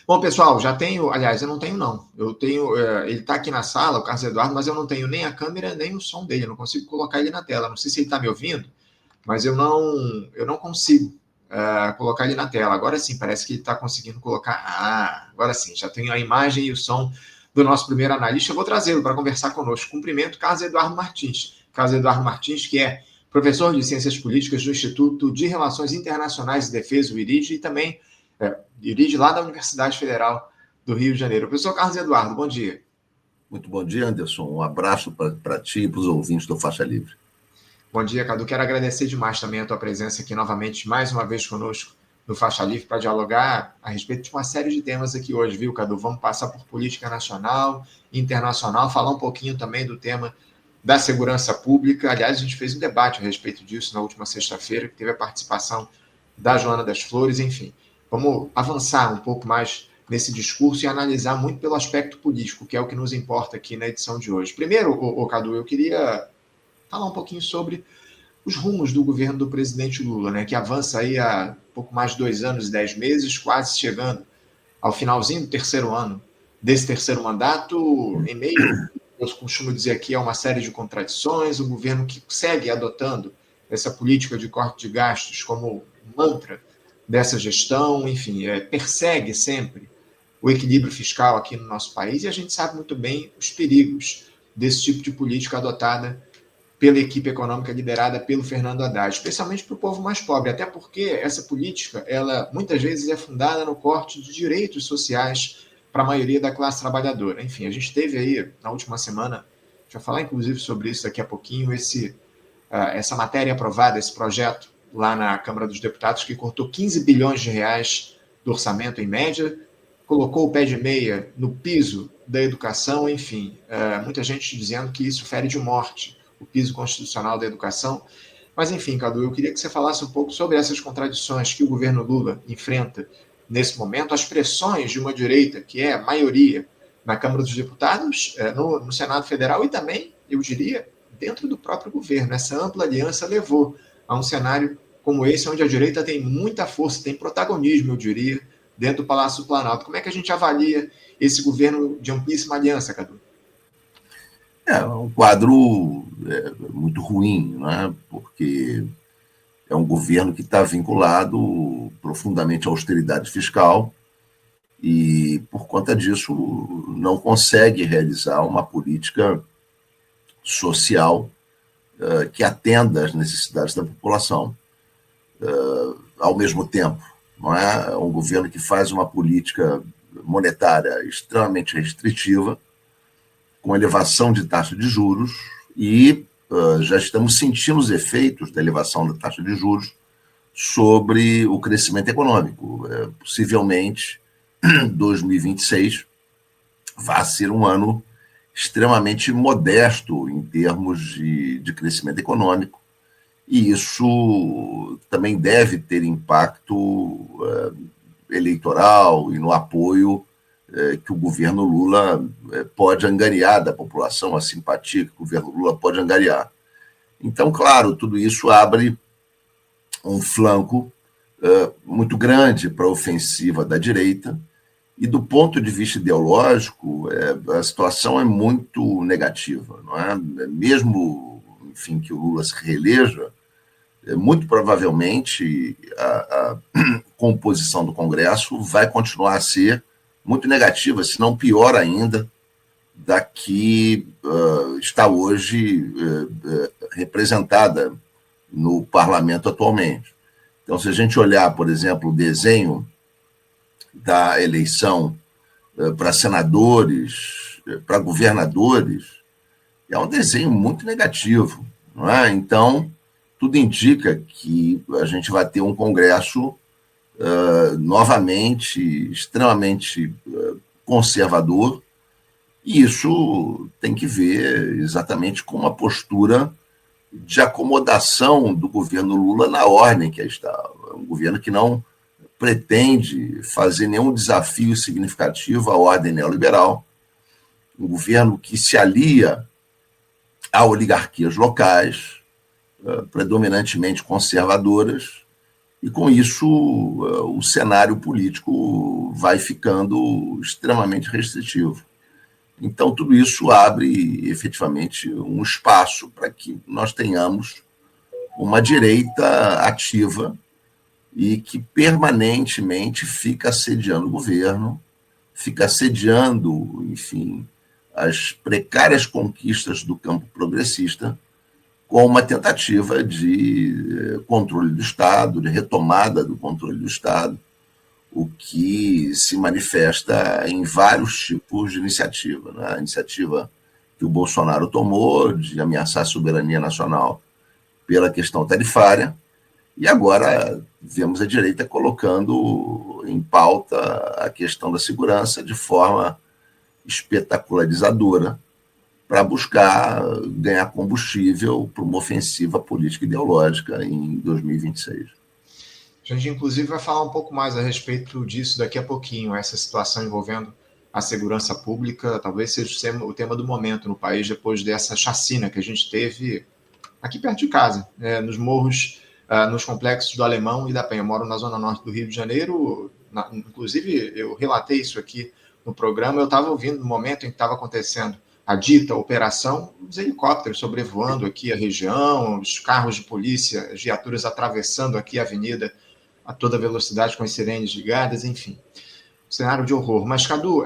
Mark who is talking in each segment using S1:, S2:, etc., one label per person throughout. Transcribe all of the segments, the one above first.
S1: Bom, pessoal, já tenho, aliás, eu não tenho não. Eu tenho, ele está aqui na sala, o Carlos Eduardo, mas eu não tenho nem a câmera, nem o som dele. Eu não consigo colocar ele na tela. Não sei se ele está me ouvindo, mas eu não consigo colocar ele na tela. Agora sim, parece que ele está conseguindo colocar. Ah, agora sim, já tenho a imagem e o som do nosso primeiro analista. Eu vou trazê-lo para conversar conosco. Cumprimento Carlos Eduardo Martins. Carlos Eduardo Martins, que é professor de Ciências Políticas do Instituto de Relações Internacionais e Defesa, o IRID, e também IRID lá da Universidade Federal do Rio de Janeiro. Professor Carlos Eduardo, bom dia.
S2: Muito bom dia, Anderson. Um abraço para ti e para os ouvintes do Faixa Livre.
S1: Bom dia, Cadu. Quero agradecer demais também a tua presença aqui novamente, mais uma vez conosco no Faixa Livre, para dialogar a respeito de uma série de temas aqui hoje, viu, Cadu? Vamos passar por política nacional, internacional, falar um pouquinho também do tema da segurança pública. Aliás, a gente fez um debate a respeito disso na última sexta-feira, que teve a participação da Joana das Flores, enfim. Vamos avançar um pouco mais nesse discurso e analisar muito pelo aspecto político, que é o que nos importa aqui na edição de hoje. Primeiro, Cadu, eu queria falar um pouquinho sobre os rumos do governo do presidente Lula, né, que avança aí há pouco mais de 2 anos e 10 meses, quase chegando ao finalzinho do terceiro ano desse terceiro mandato, em meio, eu costumo dizer aqui, a uma série de contradições, o governo que segue adotando essa política de corte de gastos como mantra dessa gestão, enfim, persegue sempre o equilíbrio fiscal aqui no nosso país, e a gente sabe muito bem os perigos desse tipo de política adotada pela equipe econômica liderada pelo Fernando Haddad, especialmente para o povo mais pobre, até porque essa política, ela muitas vezes é fundada no corte de direitos sociais para a maioria da classe trabalhadora. Enfim, a gente teve aí, na última semana, a gente vai falar inclusive sobre isso daqui a pouquinho, essa matéria aprovada, esse projeto lá na Câmara dos Deputados, que cortou 15 bilhões de reais do orçamento em média, colocou o pé de meia no piso da educação, enfim, muita gente dizendo que isso fere de morte o piso constitucional da educação. Mas, enfim, Cadu, eu queria que você falasse um pouco sobre essas contradições que o governo Lula enfrenta nesse momento, as pressões de uma direita que é a maioria na Câmara dos Deputados, no Senado Federal e também, eu diria, dentro do próprio governo. Essa ampla aliança levou a um cenário como esse, onde a direita tem muita força, tem protagonismo, eu diria, dentro do Palácio do Planalto. Como é que a gente avalia esse governo de amplíssima aliança, Cadu?
S2: É um quadro muito ruim, né? Porque é um governo que está vinculado profundamente à austeridade fiscal e, por conta disso, não consegue realizar uma política social que atenda às necessidades da população. Ao mesmo tempo, não é um governo que faz uma política monetária extremamente restritiva, com elevação de taxa de juros, e já estamos sentindo os efeitos da elevação da taxa de juros sobre o crescimento econômico. Possivelmente, 2026 vai ser um ano extremamente modesto em termos de crescimento econômico, e isso também deve ter impacto eleitoral e no apoio que o governo Lula pode angariar da população, a simpatia que o governo Lula pode angariar. Então, claro, tudo isso abre um flanco muito grande para a ofensiva da direita, e do ponto de vista ideológico, a situação é muito negativa, não é? Mesmo, enfim, que o Lula se reeleja, muito provavelmente a composição do Congresso vai continuar a ser muito negativa, se não pior ainda, da que está hoje representada no parlamento atualmente. Então, se a gente olhar, por exemplo, o desenho da eleição para senadores, para governadores, é um desenho muito negativo, não é? Então, tudo indica que a gente vai ter um Congresso novamente extremamente conservador, e isso tem que ver exatamente com uma postura de acomodação do governo Lula na ordem que está. É um governo que não pretende fazer nenhum desafio significativo à ordem neoliberal, um governo que se alia a oligarquias locais, predominantemente conservadoras, e com isso o cenário político vai ficando extremamente restritivo. Então, tudo isso abre efetivamente um espaço para que nós tenhamos uma direita ativa e que permanentemente fica assediando o governo, fica assediando, enfim, as precárias conquistas do campo progressista, com uma tentativa de controle do Estado, de retomada do controle do Estado, o que se manifesta em vários tipos de iniciativa. Né? A iniciativa que o Bolsonaro tomou de ameaçar a soberania nacional pela questão tarifária, e agora vemos a direita colocando em pauta a questão da segurança de forma espetacularizadora para buscar ganhar combustível para uma ofensiva política e ideológica em 2026.
S1: A gente, inclusive, vai falar um pouco mais a respeito disso daqui a pouquinho, essa situação envolvendo a segurança pública, talvez seja o tema do momento no país, depois dessa chacina que a gente teve aqui perto de casa, nos morros, nos complexos do Alemão e da Penha. Eu moro na zona norte do Rio de Janeiro, inclusive eu relatei isso aqui no programa, eu estava ouvindo no momento em que estava acontecendo a dita operação, os helicópteros sobrevoando aqui a região, os carros de polícia, as viaturas atravessando aqui a avenida a toda velocidade com as sirenes ligadas, enfim, cenário de horror. Mas, Cadu,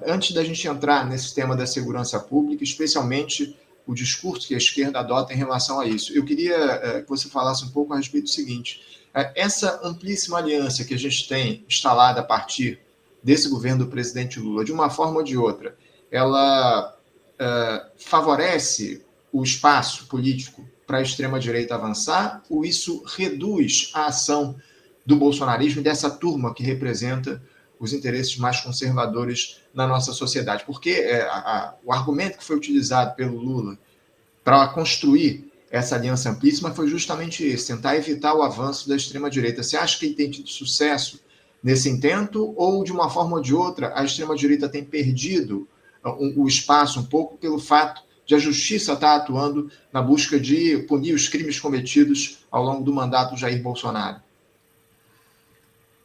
S1: antes da gente entrar nesse tema da segurança pública, especialmente o discurso que a esquerda adota em relação a isso, eu queria que você falasse um pouco a respeito do seguinte: essa amplíssima aliança que a gente tem instalada a partir desse governo do presidente Lula, de uma forma ou de outra, ela favorece o espaço político para a extrema-direita avançar, ou isso reduz a ação do bolsonarismo e dessa turma que representa os interesses mais conservadores na nossa sociedade? Porque o argumento que foi utilizado pelo Lula para construir essa aliança amplíssima foi justamente esse, tentar evitar o avanço da extrema-direita. Você acha que ele tem tido sucesso nesse intento, ou de uma forma ou de outra a extrema-direita tem perdido o espaço um pouco pelo fato de a justiça estar atuando na busca de punir os crimes cometidos ao longo do mandato do Jair Bolsonaro?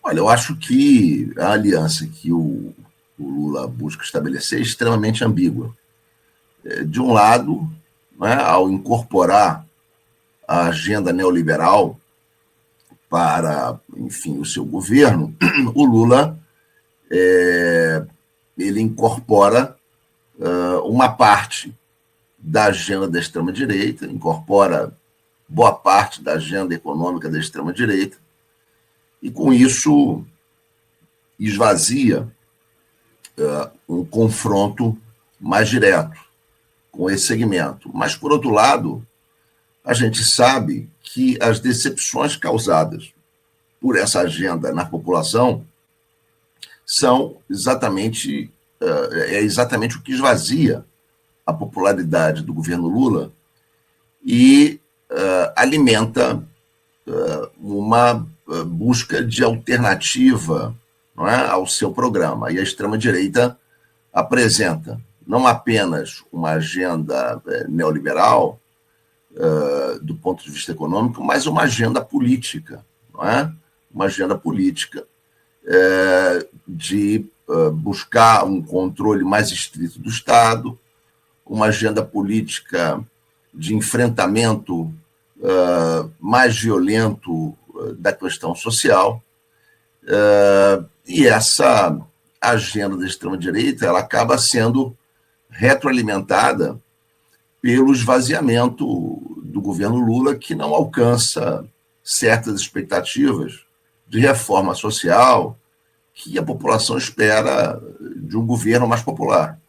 S2: Olha, eu acho que a aliança que o Lula busca estabelecer é extremamente ambígua. De um lado, né, ao incorporar a agenda neoliberal para, enfim, o seu governo, o Lula ele incorpora uma parte da agenda da extrema-direita, incorpora boa parte da agenda econômica da extrema-direita, e com isso esvazia um confronto mais direto com esse segmento. Mas, por outro lado, a gente sabe que as decepções causadas por essa agenda na população são exatamente o que esvazia a popularidade do governo Lula e alimenta uma busca de alternativa, não é, ao seu programa. E a extrema-direita apresenta não apenas uma agenda neoliberal do ponto de vista econômico, mas uma agenda política, não é? Uma agenda política de buscar um controle mais estrito do Estado, uma agenda política de enfrentamento mais violento da questão social, e essa agenda da extrema-direita ela acaba sendo retroalimentada pelo esvaziamento do governo Lula, que não alcança certas expectativas de reforma social que a população espera de um governo mais popular.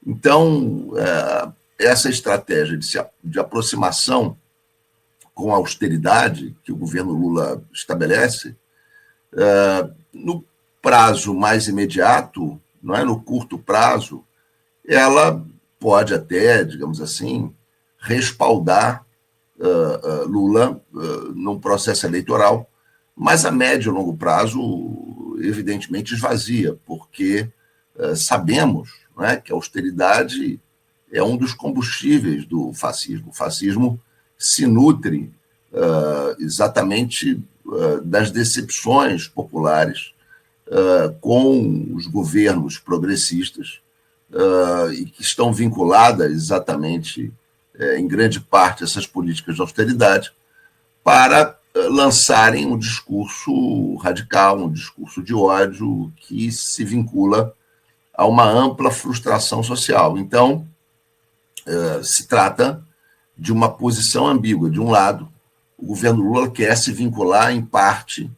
S2: Então, essa estratégia de aproximação com a austeridade que o governo Lula estabelece, no prazo mais imediato, não é, no curto prazo, ela pode até, digamos assim, respaldar Lula num processo eleitoral, mas a médio e longo prazo, evidentemente, esvazia, porque sabemos, não é, que a austeridade é um dos combustíveis do fascismo. O fascismo se nutre exatamente das decepções populares com os governos progressistas e que estão vinculadas exatamente, em grande parte, a essas políticas de austeridade, para lançarem um discurso radical, um discurso de ódio que se vincula a uma ampla frustração social. Então, se trata de uma posição ambígua. De um lado, o governo Lula quer se vincular, em parte,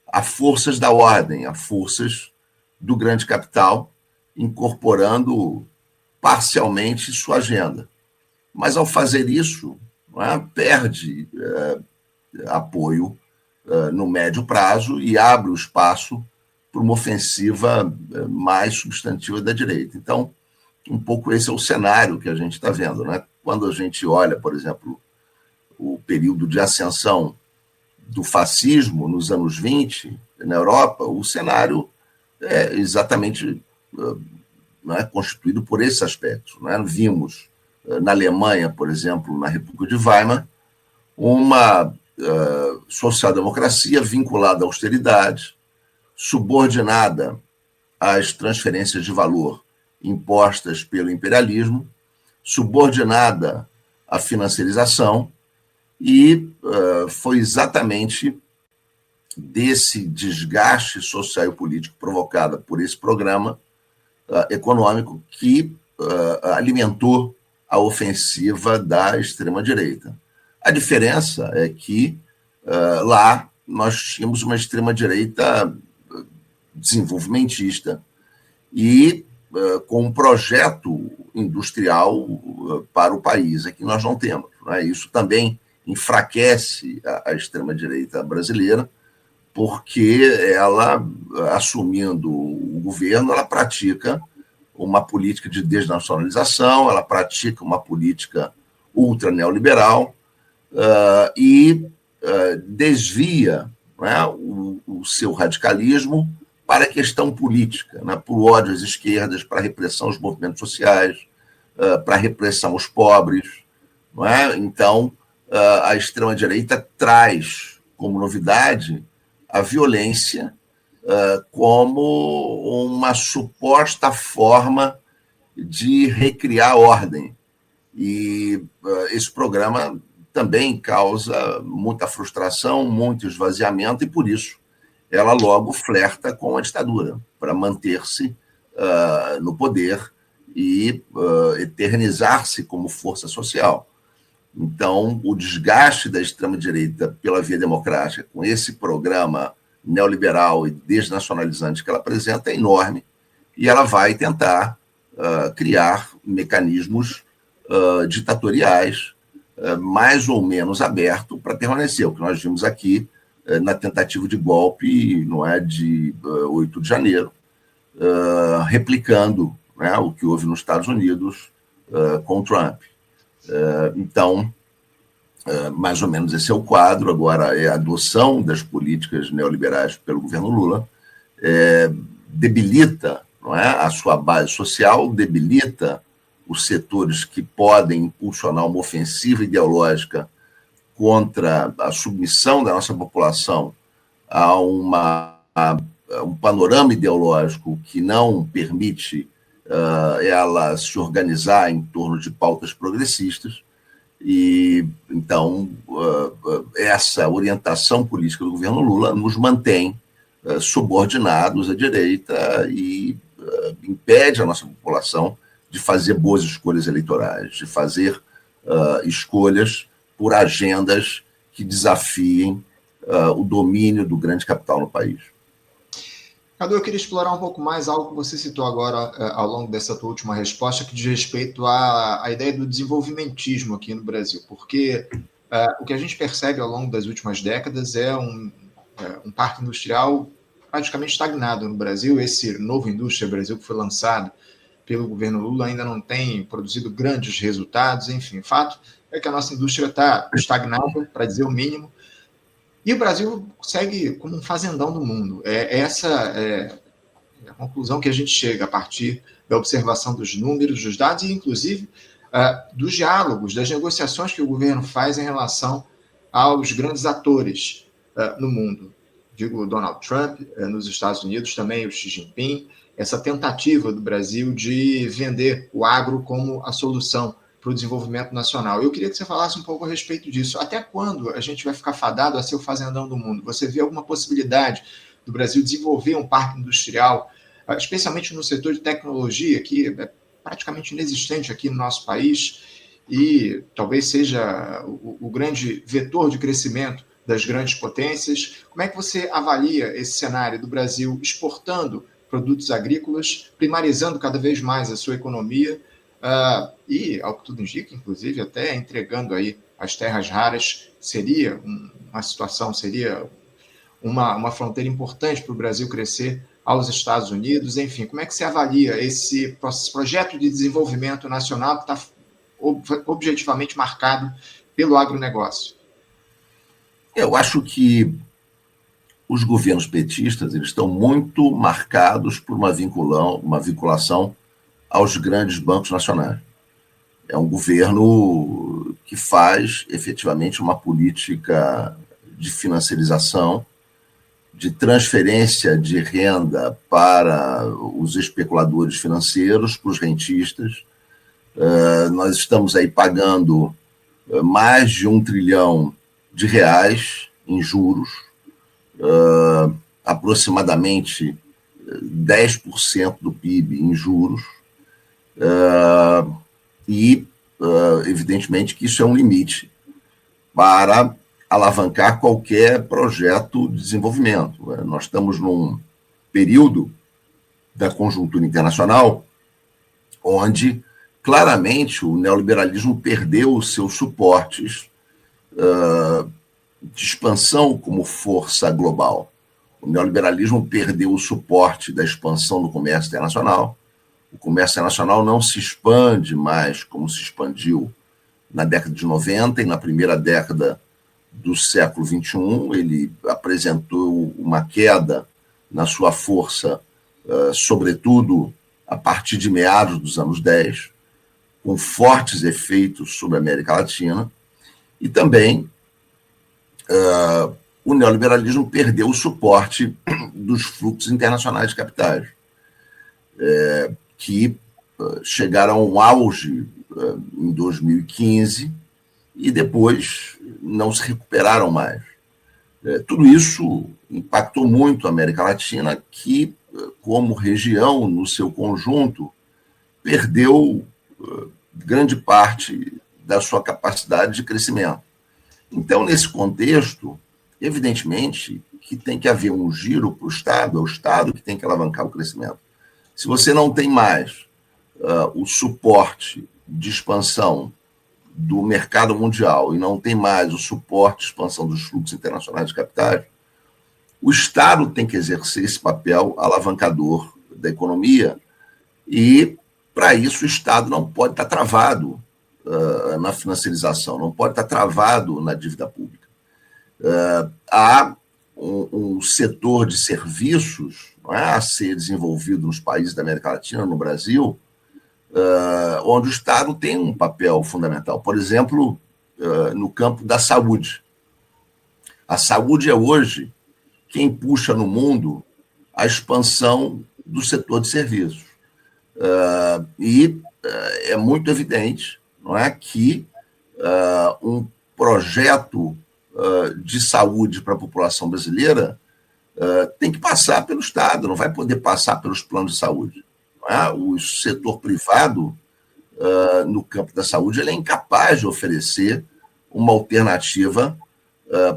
S2: a forças da ordem, a forças do grande capital, incorporando parcialmente sua agenda. Mas, ao fazer isso, perde apoio no médio prazo e abre o espaço para uma ofensiva mais substantiva da direita. Então, um pouco esse é o cenário que a gente está vendo, né? Quando a gente olha, por exemplo, o período de ascensão do fascismo nos anos 20, na Europa, o cenário é exatamente constituído por esses aspectos. Vimos, na Alemanha, por exemplo, na República de Weimar, uma social-democracia vinculada à austeridade, subordinada às transferências de valor impostas pelo imperialismo, subordinada à financiarização, e foi exatamente desse desgaste social e político provocado por esse programa econômico que alimentou a ofensiva da extrema-direita. A diferença é que lá nós tínhamos uma extrema-direita desenvolvimentista e com um projeto industrial para o país. Aqui nós não temos. Isso também enfraquece a extrema-direita brasileira, porque ela, assumindo o governo, ela pratica uma política de desnacionalização, ela pratica uma política ultra-neoliberal e desvia o seu radicalismo para a questão política, por ódio às esquerdas, para a repressão aos movimentos sociais, para a repressão aos pobres. Então, a extrema-direita traz como novidade a violência como uma suposta forma de recriar a ordem. E esse programa também causa muita frustração, muito esvaziamento, e por isso ela logo flerta com a ditadura, para manter-se no poder e eternizar-se como força social. Então, o desgaste da extrema-direita pela via democrática, com esse programa neoliberal e desnacionalizante que ela apresenta, é enorme, e ela vai tentar criar mecanismos ditatoriais mais ou menos abertos para permanecer. O que nós vimos aqui na tentativa de golpe, de 8 de janeiro, replicando o que houve nos Estados Unidos com Trump. Então, mais ou menos esse é o quadro. Agora, a adoção das políticas neoliberais pelo governo Lula debilita a sua base social, debilita os setores que podem impulsionar uma ofensiva ideológica contra a submissão da nossa população a um panorama ideológico que não permite ela se organizar em torno de pautas progressistas. E, então, essa orientação política do governo Lula nos mantém subordinados à direita e impede a nossa população de fazer boas escolhas eleitorais, de fazer escolhas por agendas que desafiem o domínio do grande capital no país.
S1: Cadu, eu queria explorar um pouco mais algo que você citou agora ao longo dessa tua última resposta, que diz respeito à ideia do desenvolvimentismo aqui no Brasil, porque o que a gente percebe ao longo das últimas décadas é um parque industrial praticamente estagnado no Brasil. Esse novo Indústria Brasil, que foi lançado pelo governo Lula, ainda não tem produzido grandes resultados. Enfim, o fato é que a nossa indústria está estagnada, para dizer o mínimo, e o Brasil segue como um fazendão do mundo. Essa é a conclusão que a gente chega a partir da observação dos números, dos dados e, inclusive, dos diálogos, das negociações que o governo faz em relação aos grandes atores no mundo. Digo, Donald Trump nos Estados Unidos, também o Xi Jinping, essa tentativa do Brasil de vender o agro como a solução para o desenvolvimento nacional. Eu queria que você falasse um pouco a respeito disso. Até quando a gente vai ficar fadado a ser o fazendão do mundo? Você vê alguma possibilidade do Brasil desenvolver um parque industrial, especialmente no setor de tecnologia, que é praticamente inexistente aqui no nosso país e talvez seja o grande vetor de crescimento das grandes potências? Como é que você avalia esse cenário do Brasil exportando produtos agrícolas, primarizando cada vez mais a sua economia e, ao que tudo indica, inclusive, até entregando aí as terras raras? Seria uma situação, seria uma fronteira importante para o Brasil crescer aos Estados Unidos? Enfim, como é que você avalia esse projeto de desenvolvimento nacional que está objetivamente marcado pelo agronegócio?
S2: Eu acho que os governos petistas eles estão muito marcados por uma vinculação aos grandes bancos nacionais. É um governo que faz efetivamente uma política de financiarização, de transferência de renda para os especuladores financeiros, para os rentistas. Nós estamos aí pagando mais de R$1 trilhão em juros, aproximadamente 10% do PIB em juros, e evidentemente que isso é um limite para alavancar qualquer projeto de desenvolvimento. Nós estamos num período da conjuntura internacional onde claramente o neoliberalismo perdeu os seus suportes de expansão como força global. O neoliberalismo perdeu o suporte da expansão do comércio internacional. O comércio internacional não se expande mais como se expandiu na década de 90 e na primeira década do século XXI. Ele apresentou uma queda na sua força, sobretudo a partir de meados dos anos 10, com fortes efeitos sobre a América Latina, e também o neoliberalismo perdeu o suporte dos fluxos internacionais de capitais, que chegaram ao auge em 2015 e depois não se recuperaram mais. Tudo isso impactou muito a América Latina, que, como região, no seu conjunto, perdeu grande parte da sua capacidade de crescimento. Então, nesse contexto, evidentemente que tem que haver um giro para o Estado, é o Estado que tem que alavancar o crescimento. Se você não tem mais o suporte de expansão do mercado mundial e não tem mais o suporte de expansão dos fluxos internacionais de capitais, o Estado tem que exercer esse papel alavancador da economia e, para isso, o Estado não pode estar travado na financiarização, não pode estar travado na dívida pública. Há um setor de serviços a ser desenvolvido nos países da América Latina, no Brasil, onde o Estado tem um papel fundamental. Por exemplo, no campo da saúde. A saúde é hoje quem puxa no mundo a expansão do setor de serviços. E é muito evidente, não é, que um projeto de saúde para a população brasileira tem que passar pelo Estado, não vai poder passar pelos planos de saúde. O setor privado, no campo da saúde, ele é incapaz de oferecer uma alternativa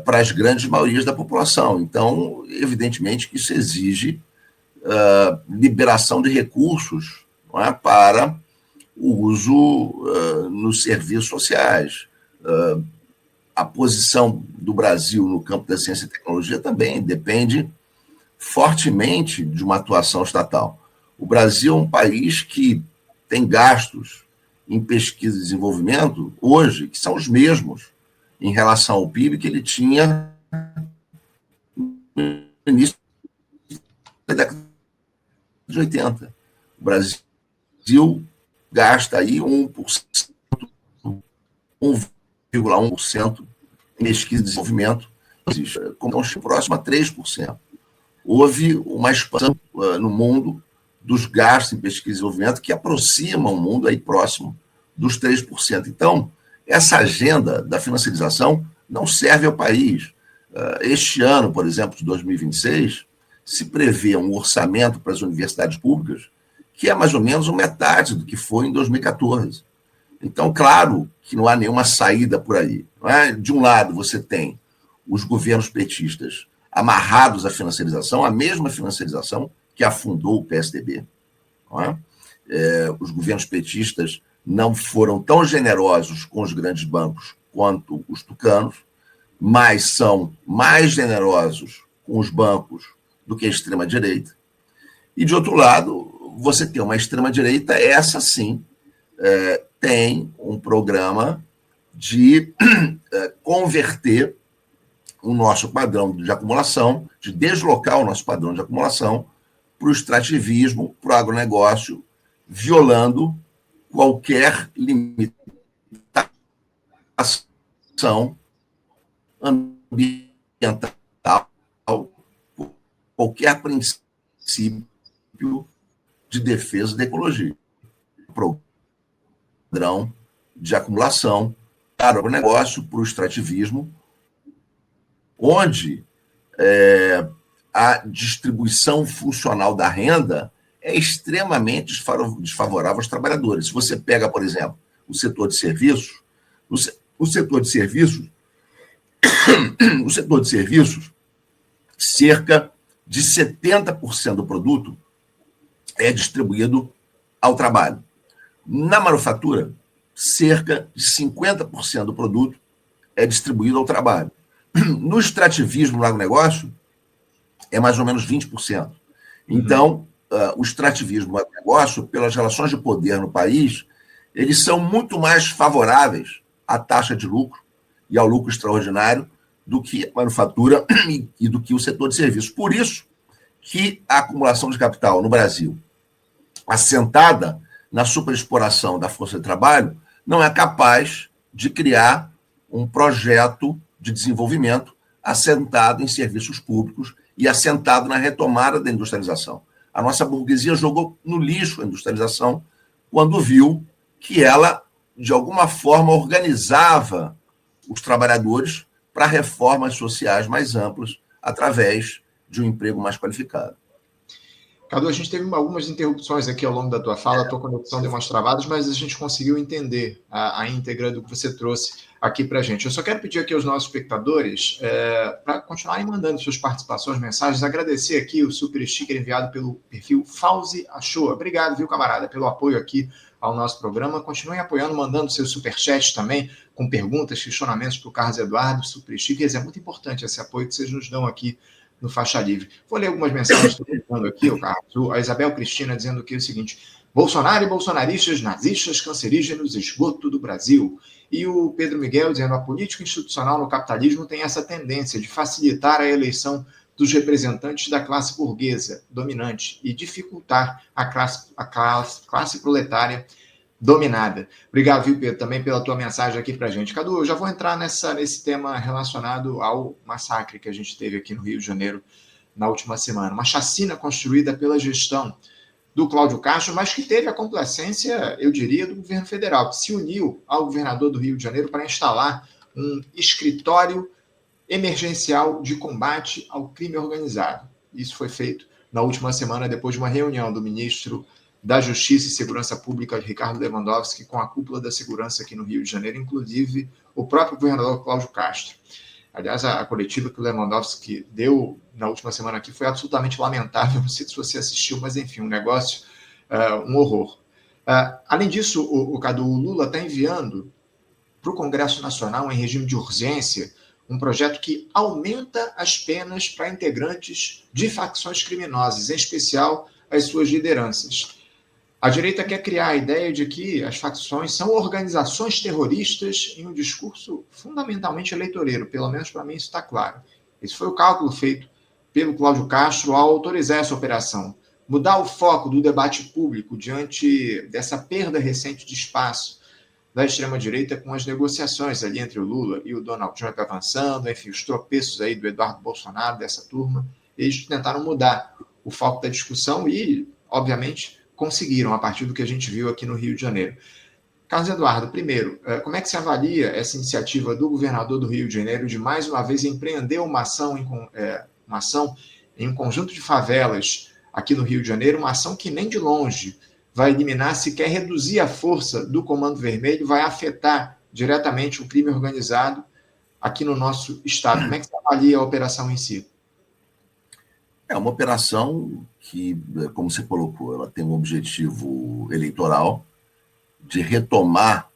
S2: para as grandes maiorias da população. Então, evidentemente que isso exige liberação de recursos, não é, para o uso nos serviços sociais. A posição do Brasil no campo da ciência e tecnologia também depende fortemente de uma atuação estatal. O Brasil é um país que tem gastos em pesquisa e desenvolvimento hoje que são os mesmos em relação ao PIB que ele tinha no início da década de 80. O Brasil gasta aí 1,1% em pesquisa e desenvolvimento. como próximo a 3%. Houve uma expansão no mundo dos gastos em pesquisa e desenvolvimento que aproxima o mundo aí próximo dos 3%. Então, essa agenda da financiarização não serve ao país. Este ano, por exemplo, de 2026, se prevê um orçamento para as universidades públicas que é mais ou menos metade do que foi em 2014. Então, claro que não há nenhuma saída por aí. Não é? De um lado, você tem os governos petistas amarrados à financiarização, a mesma financiarização que afundou o PSDB. Não é? Os governos petistas não foram tão generosos com os grandes bancos quanto os tucanos, mas são mais generosos com os bancos do que a extrema-direita. E, de outro lado, você tem uma extrema-direita, essa sim, tem um programa de converter o nosso padrão de acumulação, de deslocar o nosso padrão de acumulação para o extrativismo, para o agronegócio, violando qualquer limitação ambiental, qualquer princípio de defesa da ecologia. Padrão de acumulação para o agronegócio, para o extrativismo, onde a distribuição funcional da renda é extremamente desfavorável aos trabalhadores. Se você pega, por exemplo, o setor de serviços, o setor de serviços, cerca de 70% do produto é distribuído ao trabalho. Na manufatura, cerca de 50% do produto é distribuído ao trabalho. No extrativismo, no agronegócio, é mais ou menos 20%. Então, o extrativismo no agronegócio, pelas relações de poder no país, eles são muito mais favoráveis à taxa de lucro e ao lucro extraordinário do que a manufatura e do que o setor de serviços. Por isso que a acumulação de capital no Brasil, assentada na superexploração da força de trabalho, não é capaz de criar um projeto de desenvolvimento assentado em serviços públicos e assentado na retomada da industrialização. A nossa burguesia jogou no lixo a industrialização quando viu que ela, de alguma forma, organizava os trabalhadores para reformas sociais mais amplas através de um emprego mais qualificado.
S1: Cadu, a gente teve algumas interrupções aqui ao longo da tua fala, a tua conexão deu umas travadas, mas a gente conseguiu entender a íntegra do que você trouxe aqui para a gente. Eu só quero pedir aqui aos nossos espectadores para continuarem mandando suas participações, mensagens, agradecer aqui o super sticker enviado pelo perfil Fauzi Achoa. Obrigado, viu, camarada, pelo apoio aqui ao nosso programa. Continuem apoiando, mandando seus superchats também, com perguntas, questionamentos para o Carlos Eduardo, super stickers. É muito importante esse apoio que vocês nos dão aqui no Faixa Livre. Vou ler algumas mensagens que estou mandando aqui, o Carlos. A Isabel Cristina dizendo aqui o seguinte: Bolsonaro e bolsonaristas, nazistas, cancerígenos, esgoto do Brasil. E o Pedro Miguel dizendo: a política institucional no capitalismo tem essa tendência de facilitar a eleição dos representantes da classe burguesa dominante e dificultar a classe proletária dominada. Obrigado, viu, Pedro, também pela tua mensagem aqui para a gente. Cadu, eu já vou entrar nesse tema relacionado ao massacre que a gente teve aqui no Rio de Janeiro na última semana. Uma chacina construída pela gestão do Cláudio Castro, mas que teve a complacência, eu diria, do governo federal, que se uniu ao governador do Rio de Janeiro para instalar um escritório emergencial de combate ao crime organizado. Isso foi feito na última semana, depois de uma reunião do ministro da Justiça e Segurança Pública, Ricardo Lewandowski, com a cúpula da segurança aqui no Rio de Janeiro, inclusive o próprio governador Cláudio Castro. Aliás, a coletiva que o Lewandowski deu na última semana aqui foi absolutamente lamentável. Não sei se você assistiu, mas enfim, um negócio, um horror. Além disso, o Cadu, o Lula está enviando para o Congresso Nacional, em regime de urgência, um projeto que aumenta as penas para integrantes de facções criminosas, em especial as suas lideranças. A direita quer criar a ideia de que as facções são organizações terroristas em um discurso fundamentalmente eleitoreiro, pelo menos para mim isso está claro. Esse foi o cálculo feito pelo Cláudio Castro ao autorizar essa operação. Mudar o foco do debate público diante dessa perda recente de espaço da extrema-direita com as negociações ali entre o Lula e o Donald Trump avançando, enfim, os tropeços aí do Eduardo Bolsonaro, dessa turma. Eles tentaram mudar o foco da discussão e, obviamente, conseguiram, a partir do que a gente viu aqui no Rio de Janeiro. Carlos Eduardo, primeiro, como é que se avalia essa iniciativa do governador do Rio de Janeiro de, mais uma vez, empreender uma ação em um conjunto de favelas aqui no Rio de Janeiro, uma ação que nem de longe vai eliminar, se quer reduzir a força do Comando Vermelho, vai afetar diretamente o crime organizado aqui no nosso estado? Como é que se avalia a operação em si?
S2: É uma operação que, como você colocou, ela tem um objetivo eleitoral de retomar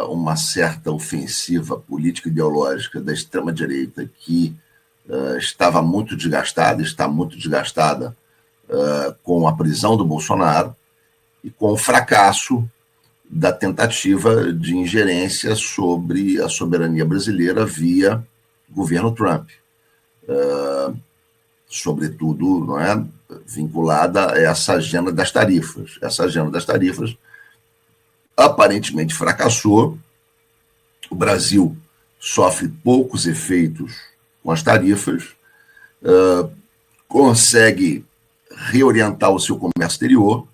S2: uma certa ofensiva política e ideológica da extrema-direita que estava muito desgastada, está muito desgastada com a prisão do Bolsonaro e com o fracasso da tentativa de ingerência sobre a soberania brasileira via governo Trump. Sobretudo, não é, vinculada a essa agenda das tarifas. Essa agenda das tarifas aparentemente fracassou. O Brasil sofre poucos efeitos com as tarifas, consegue reorientar o seu comércio exterior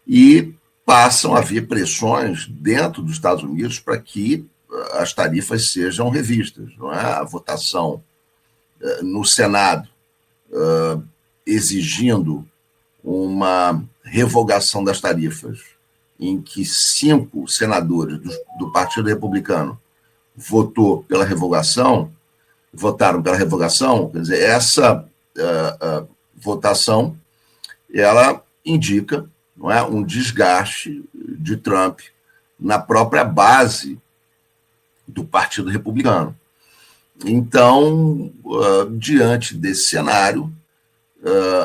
S2: e passam a haver pressões dentro dos Estados Unidos para que as tarifas sejam revistas. Não é? A votação no Senado exigindo uma revogação das tarifas, em que 5 senadores do Partido Republicano votaram pela revogação, quer dizer, essa votação, ela indica, não é, um desgaste de Trump na própria base do Partido Republicano. Então, diante desse cenário,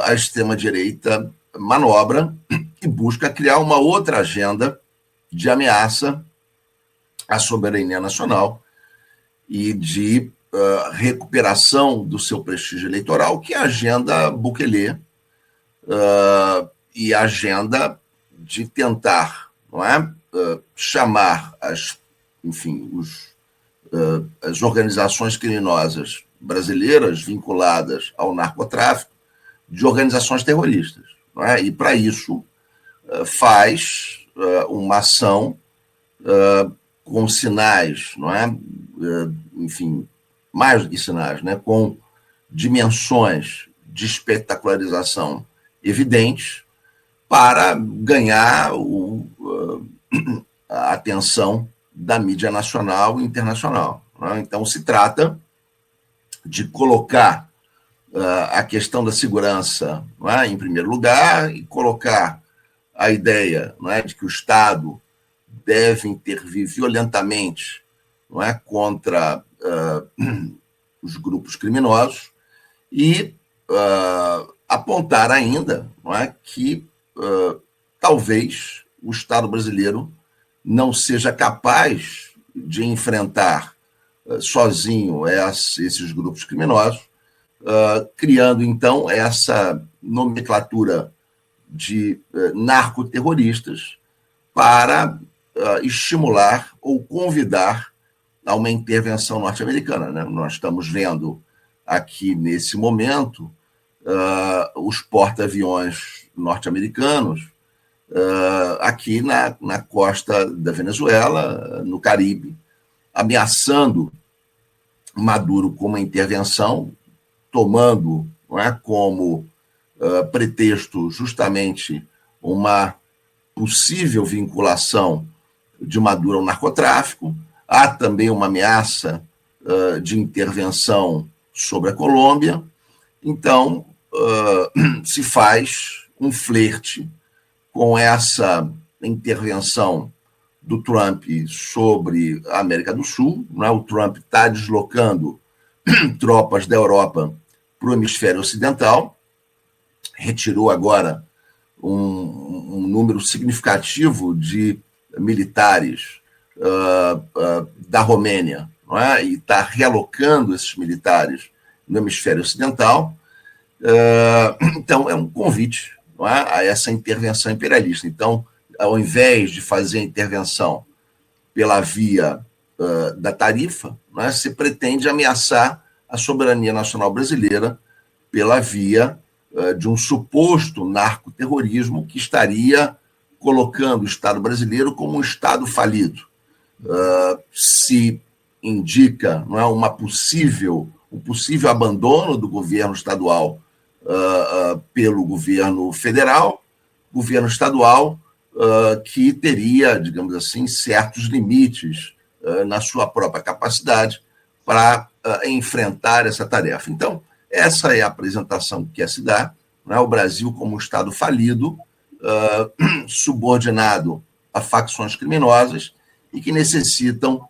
S2: a extrema-direita manobra e busca criar uma outra agenda de ameaça à soberania nacional e de recuperação do seu prestígio eleitoral, que é a agenda Bukele e a agenda de tentar, não é, chamar as organizações criminosas brasileiras vinculadas ao narcotráfico de organizações terroristas. Não é? E, para isso, faz uma ação com sinais, não é? Mais do que sinais, né? Com dimensões de espetacularização evidentes para ganhar a atenção da mídia nacional e internacional. Né? Então, se trata de colocar a questão da segurança, não é, em primeiro lugar, e colocar a ideia, não é, de que o Estado deve intervir violentamente, não é, contra os grupos criminosos e apontar ainda, não é, que talvez o Estado brasileiro não seja capaz de enfrentar sozinho esses grupos criminosos, criando, então, essa nomenclatura de narcoterroristas para estimular ou convidar a uma intervenção norte-americana. Né? Nós estamos vendo aqui, nesse momento, os porta-aviões norte-americanos aqui na costa da Venezuela, no Caribe, ameaçando Maduro com uma intervenção, tomando, não é, como pretexto justamente uma possível vinculação de Maduro ao narcotráfico. Há também uma ameaça de intervenção sobre a Colômbia. Então, se faz um flerte com essa intervenção do Trump sobre a América do Sul. Não é? O Trump está deslocando tropas da Europa para o hemisfério ocidental, retirou agora um número significativo de militares da Romênia, não é? E está realocando esses militares no hemisfério ocidental. Então, é um convite, não é, a essa intervenção imperialista. Então, ao invés de fazer a intervenção pela via da tarifa, né, se pretende ameaçar a soberania nacional brasileira pela via de um suposto narcoterrorismo que estaria colocando o Estado brasileiro como um Estado falido. Se indica, não é, um possível abandono do governo estadual pelo governo federal, governo estadual que teria, digamos assim, certos limites na sua própria capacidade para enfrentar essa tarefa. Então, essa é a apresentação que quer se dar, né? O Brasil como um Estado falido, subordinado a facções criminosas e que necessitam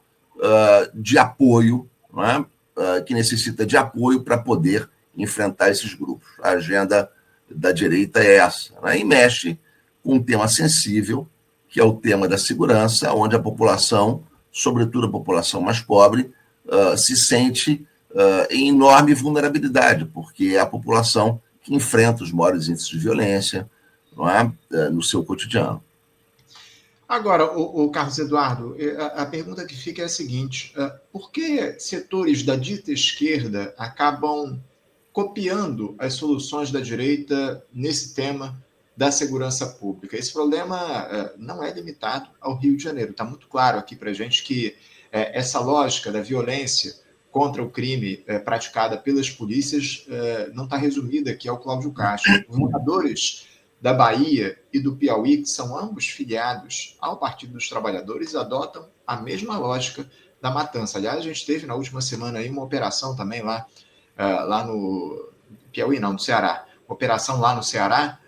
S2: de apoio, não é? Que necessita de apoio para poder enfrentar esses grupos. A agenda da direita é essa, né? E mexe com um tema sensível, que é o tema da segurança, onde a população, sobretudo a população mais pobre, se sente em enorme vulnerabilidade, porque é a população que enfrenta os maiores índices de violência, não é? No seu cotidiano.
S1: Agora, o Carlos Eduardo, a pergunta que fica é a seguinte: por que setores da dita esquerda acabam copiando as soluções da direita nesse tema da segurança pública? Esse problema não é limitado ao Rio de Janeiro. Está muito claro aqui para a gente que essa lógica da violência contra o crime praticada pelas polícias não está resumida aqui ao Cláudio Castro. Governadores da Bahia e do Piauí, que são ambos filiados ao Partido dos Trabalhadores, adotam a mesma lógica da matança. Aliás, a gente teve na última semana aí uma operação também lá no Piauí, não, no Ceará. Operação lá no Ceará,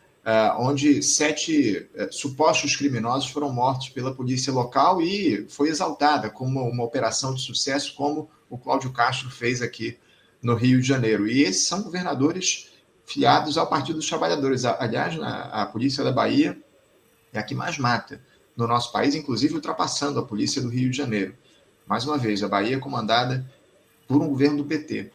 S1: onde 7 supostos criminosos foram mortos pela polícia local e foi exaltada como uma operação de sucesso, como o Cláudio Castro fez aqui no Rio de Janeiro. E esses são governadores filiados ao Partido dos Trabalhadores. Aliás, a polícia da Bahia é a que mais mata no nosso país, inclusive ultrapassando a polícia do Rio de Janeiro. Mais uma vez, a Bahia é comandada por um governo do PT.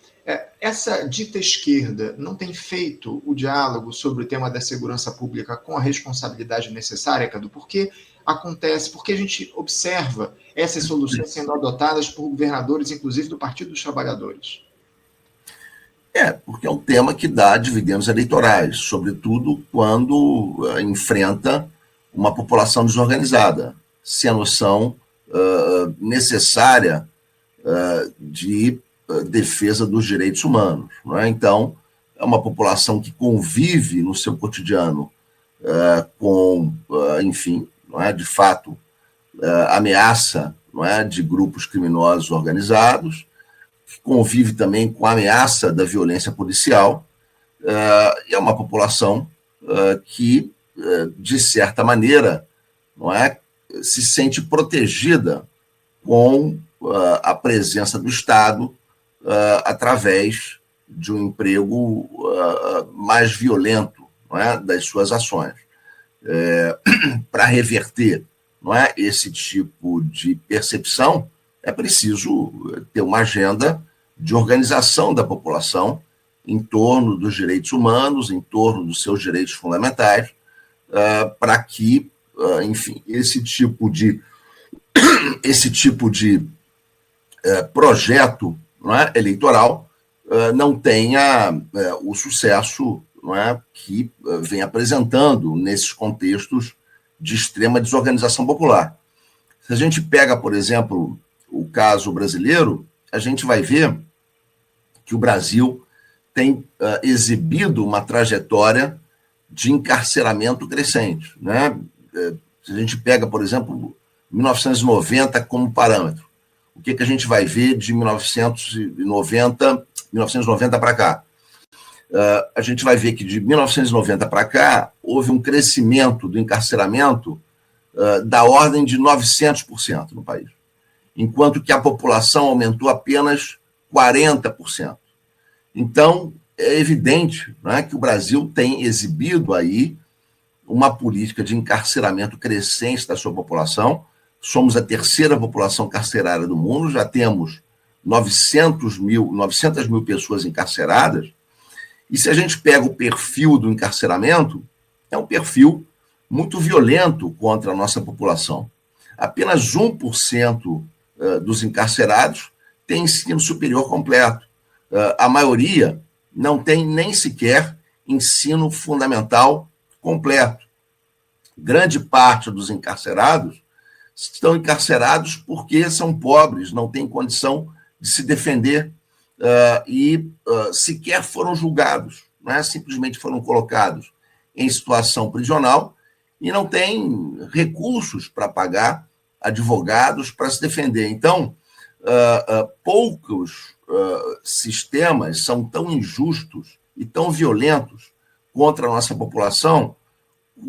S1: Essa dita esquerda não tem feito o diálogo sobre o tema da segurança pública com a responsabilidade necessária, Cadu? Por que acontece? Por que a gente observa essas soluções sendo adotadas por governadores, inclusive do Partido dos Trabalhadores?
S2: Porque é um tema que dá dividendos eleitorais, sobretudo quando enfrenta uma população desorganizada, sem a noção necessária de defesa dos direitos humanos. Não é? Então, é uma população que convive no seu cotidiano com, enfim, não é, de fato, ameaça, não é, de grupos criminosos organizados, que convive também com a ameaça da violência policial, e é uma população que, de certa maneira, não é, se sente protegida com a presença do Estado através de um emprego mais violento, não é, das suas ações. Para reverter, não é, esse tipo de percepção, é preciso ter uma agenda de organização da população em torno dos direitos humanos, em torno dos seus direitos fundamentais, para que, enfim, esse tipo de projeto, não é, eleitoral não tenha o sucesso, não é, que vem apresentando nesses contextos de extrema desorganização popular. Se a gente pega, por exemplo, o caso brasileiro, a gente vai ver que o Brasil tem exibido uma trajetória de encarceramento crescente, né? Se a gente pega, por exemplo, 1990 como parâmetro, o que a gente vai ver de 1990 para cá? A gente vai ver que de 1990 para cá houve um crescimento do encarceramento da ordem de 900% no país, enquanto que a população aumentou apenas 40%. Então, é evidente, né, que o Brasil tem exibido aí uma política de encarceramento crescente da sua população. Somos a terceira população carcerária do mundo, já temos 900 mil pessoas encarceradas, e se a gente pega o perfil do encarceramento, é um perfil muito violento contra a nossa população. Apenas 1% dos encarcerados tem ensino superior completo. A maioria não tem nem sequer ensino fundamental completo. Grande parte dos encarcerados estão encarcerados porque são pobres, não têm condição de se defender e sequer foram julgados, né? Simplesmente foram colocados em situação prisional e não têm recursos para pagar advogados para se defender. Então, poucos sistemas são tão injustos e tão violentos contra a nossa população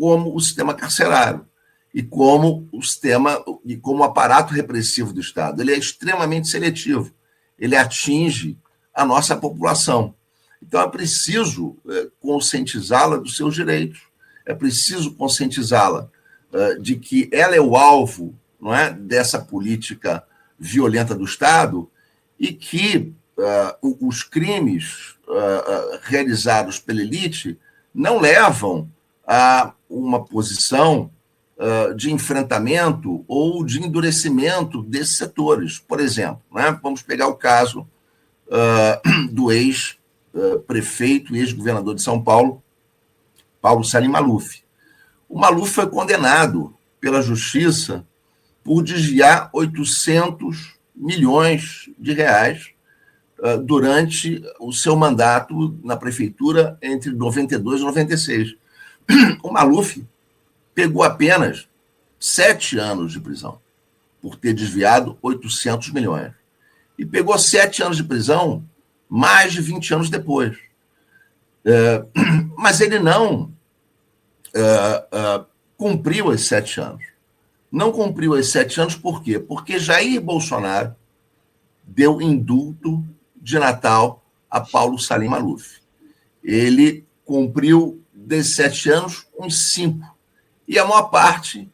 S2: como o sistema carcerário e como o aparato repressivo do Estado. Ele é extremamente seletivo, ele atinge a nossa população. Então, é preciso conscientizá-la dos seus direitos, é preciso conscientizá-la de que ela é o alvo, não é, dessa política violenta do Estado e que os crimes realizados pela elite não levam a uma posição de enfrentamento ou de endurecimento desses setores. Por exemplo, né, vamos pegar o caso do ex-prefeito e ex-governador de São Paulo, Paulo Salim Maluf. O Maluf foi condenado pela Justiça por desviar 800 milhões de reais durante o seu mandato na prefeitura entre 92 e 96. O Maluf pegou apenas 7 anos de prisão por ter desviado 800 milhões. E pegou 7 anos de prisão mais de 20 anos depois. Mas ele não cumpriu os 7 anos. Não cumpriu os 7 anos por quê? Porque Jair Bolsonaro deu indulto de Natal a Paulo Salim Maluf. Ele cumpriu desses 7 anos uns 5. E a maior parte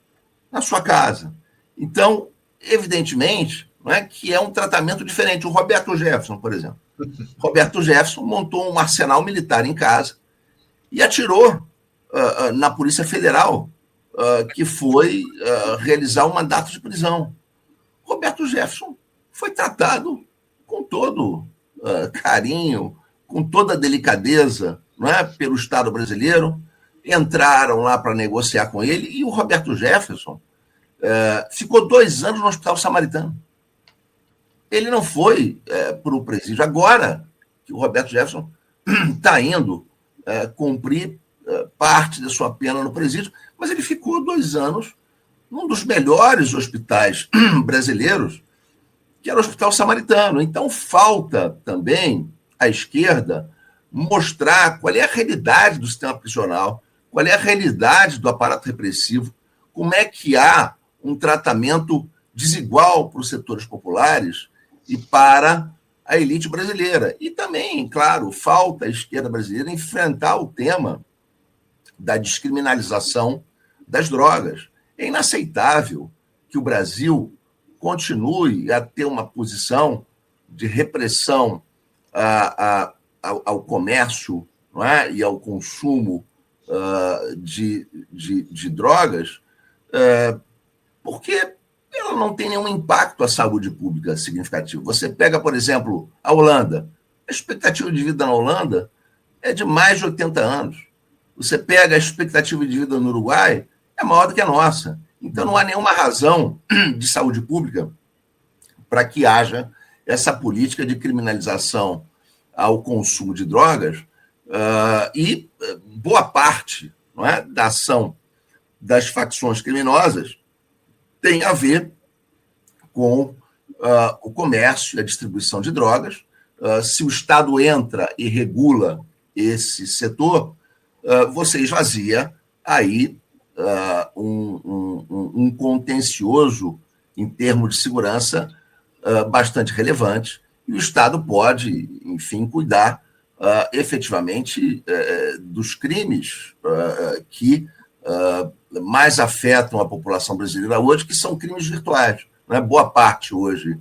S2: na sua casa. Então, evidentemente, não é que é um tratamento diferente. O Roberto Jefferson, por exemplo. Roberto Jefferson montou um arsenal militar em casa e atirou na Polícia Federal, que foi realizar um mandato de prisão. Roberto Jefferson foi tratado com todo carinho, com toda delicadeza, não é, pelo Estado brasileiro. Entraram lá para negociar com ele e o Roberto Jefferson ficou 2 anos no Hospital Samaritano. Ele não foi para o presídio. Agora que o Roberto Jefferson está indo cumprir parte da sua pena no presídio, mas ele ficou 2 anos num dos melhores hospitais brasileiros, que era o Hospital Samaritano. Então, falta também à esquerda mostrar qual é a realidade do sistema prisional, qual é a realidade do aparato repressivo, como é que há um tratamento desigual para os setores populares e para a elite brasileira. E também, claro, falta à esquerda brasileira enfrentar o tema da descriminalização das drogas. É inaceitável que o Brasil continue a ter uma posição de repressão ao comércio, não é? E ao consumo de drogas, porque ela não tem nenhum impacto à saúde pública significativo. Você pega, por exemplo, a Holanda. A expectativa de vida na Holanda é de mais de 80 anos. Você pega a expectativa de vida no Uruguai, é maior do que a nossa. Então, não há nenhuma razão de saúde pública para que haja essa política de criminalização ao consumo de drogas e boa parte, não é, da ação das facções criminosas tem a ver com o comércio e a distribuição de drogas. Se o Estado entra e regula esse setor, você esvazia aí um contencioso em termos de segurança bastante relevante, e o Estado pode, enfim, cuidar efetivamente dos crimes que mais afetam a população brasileira hoje, que são crimes virtuais. Né? Boa parte hoje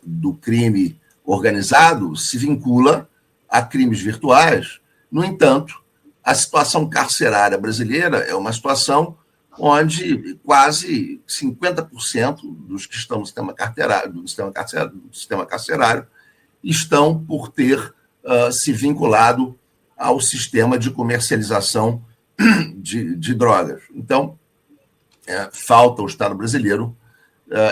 S2: do crime organizado se vincula a crimes virtuais. No entanto, a situação carcerária brasileira é uma situação onde quase 50% dos que estão no sistema carcerário estão por ter se vinculado ao sistema de comercialização de drogas. Então, falta ao Estado brasileiro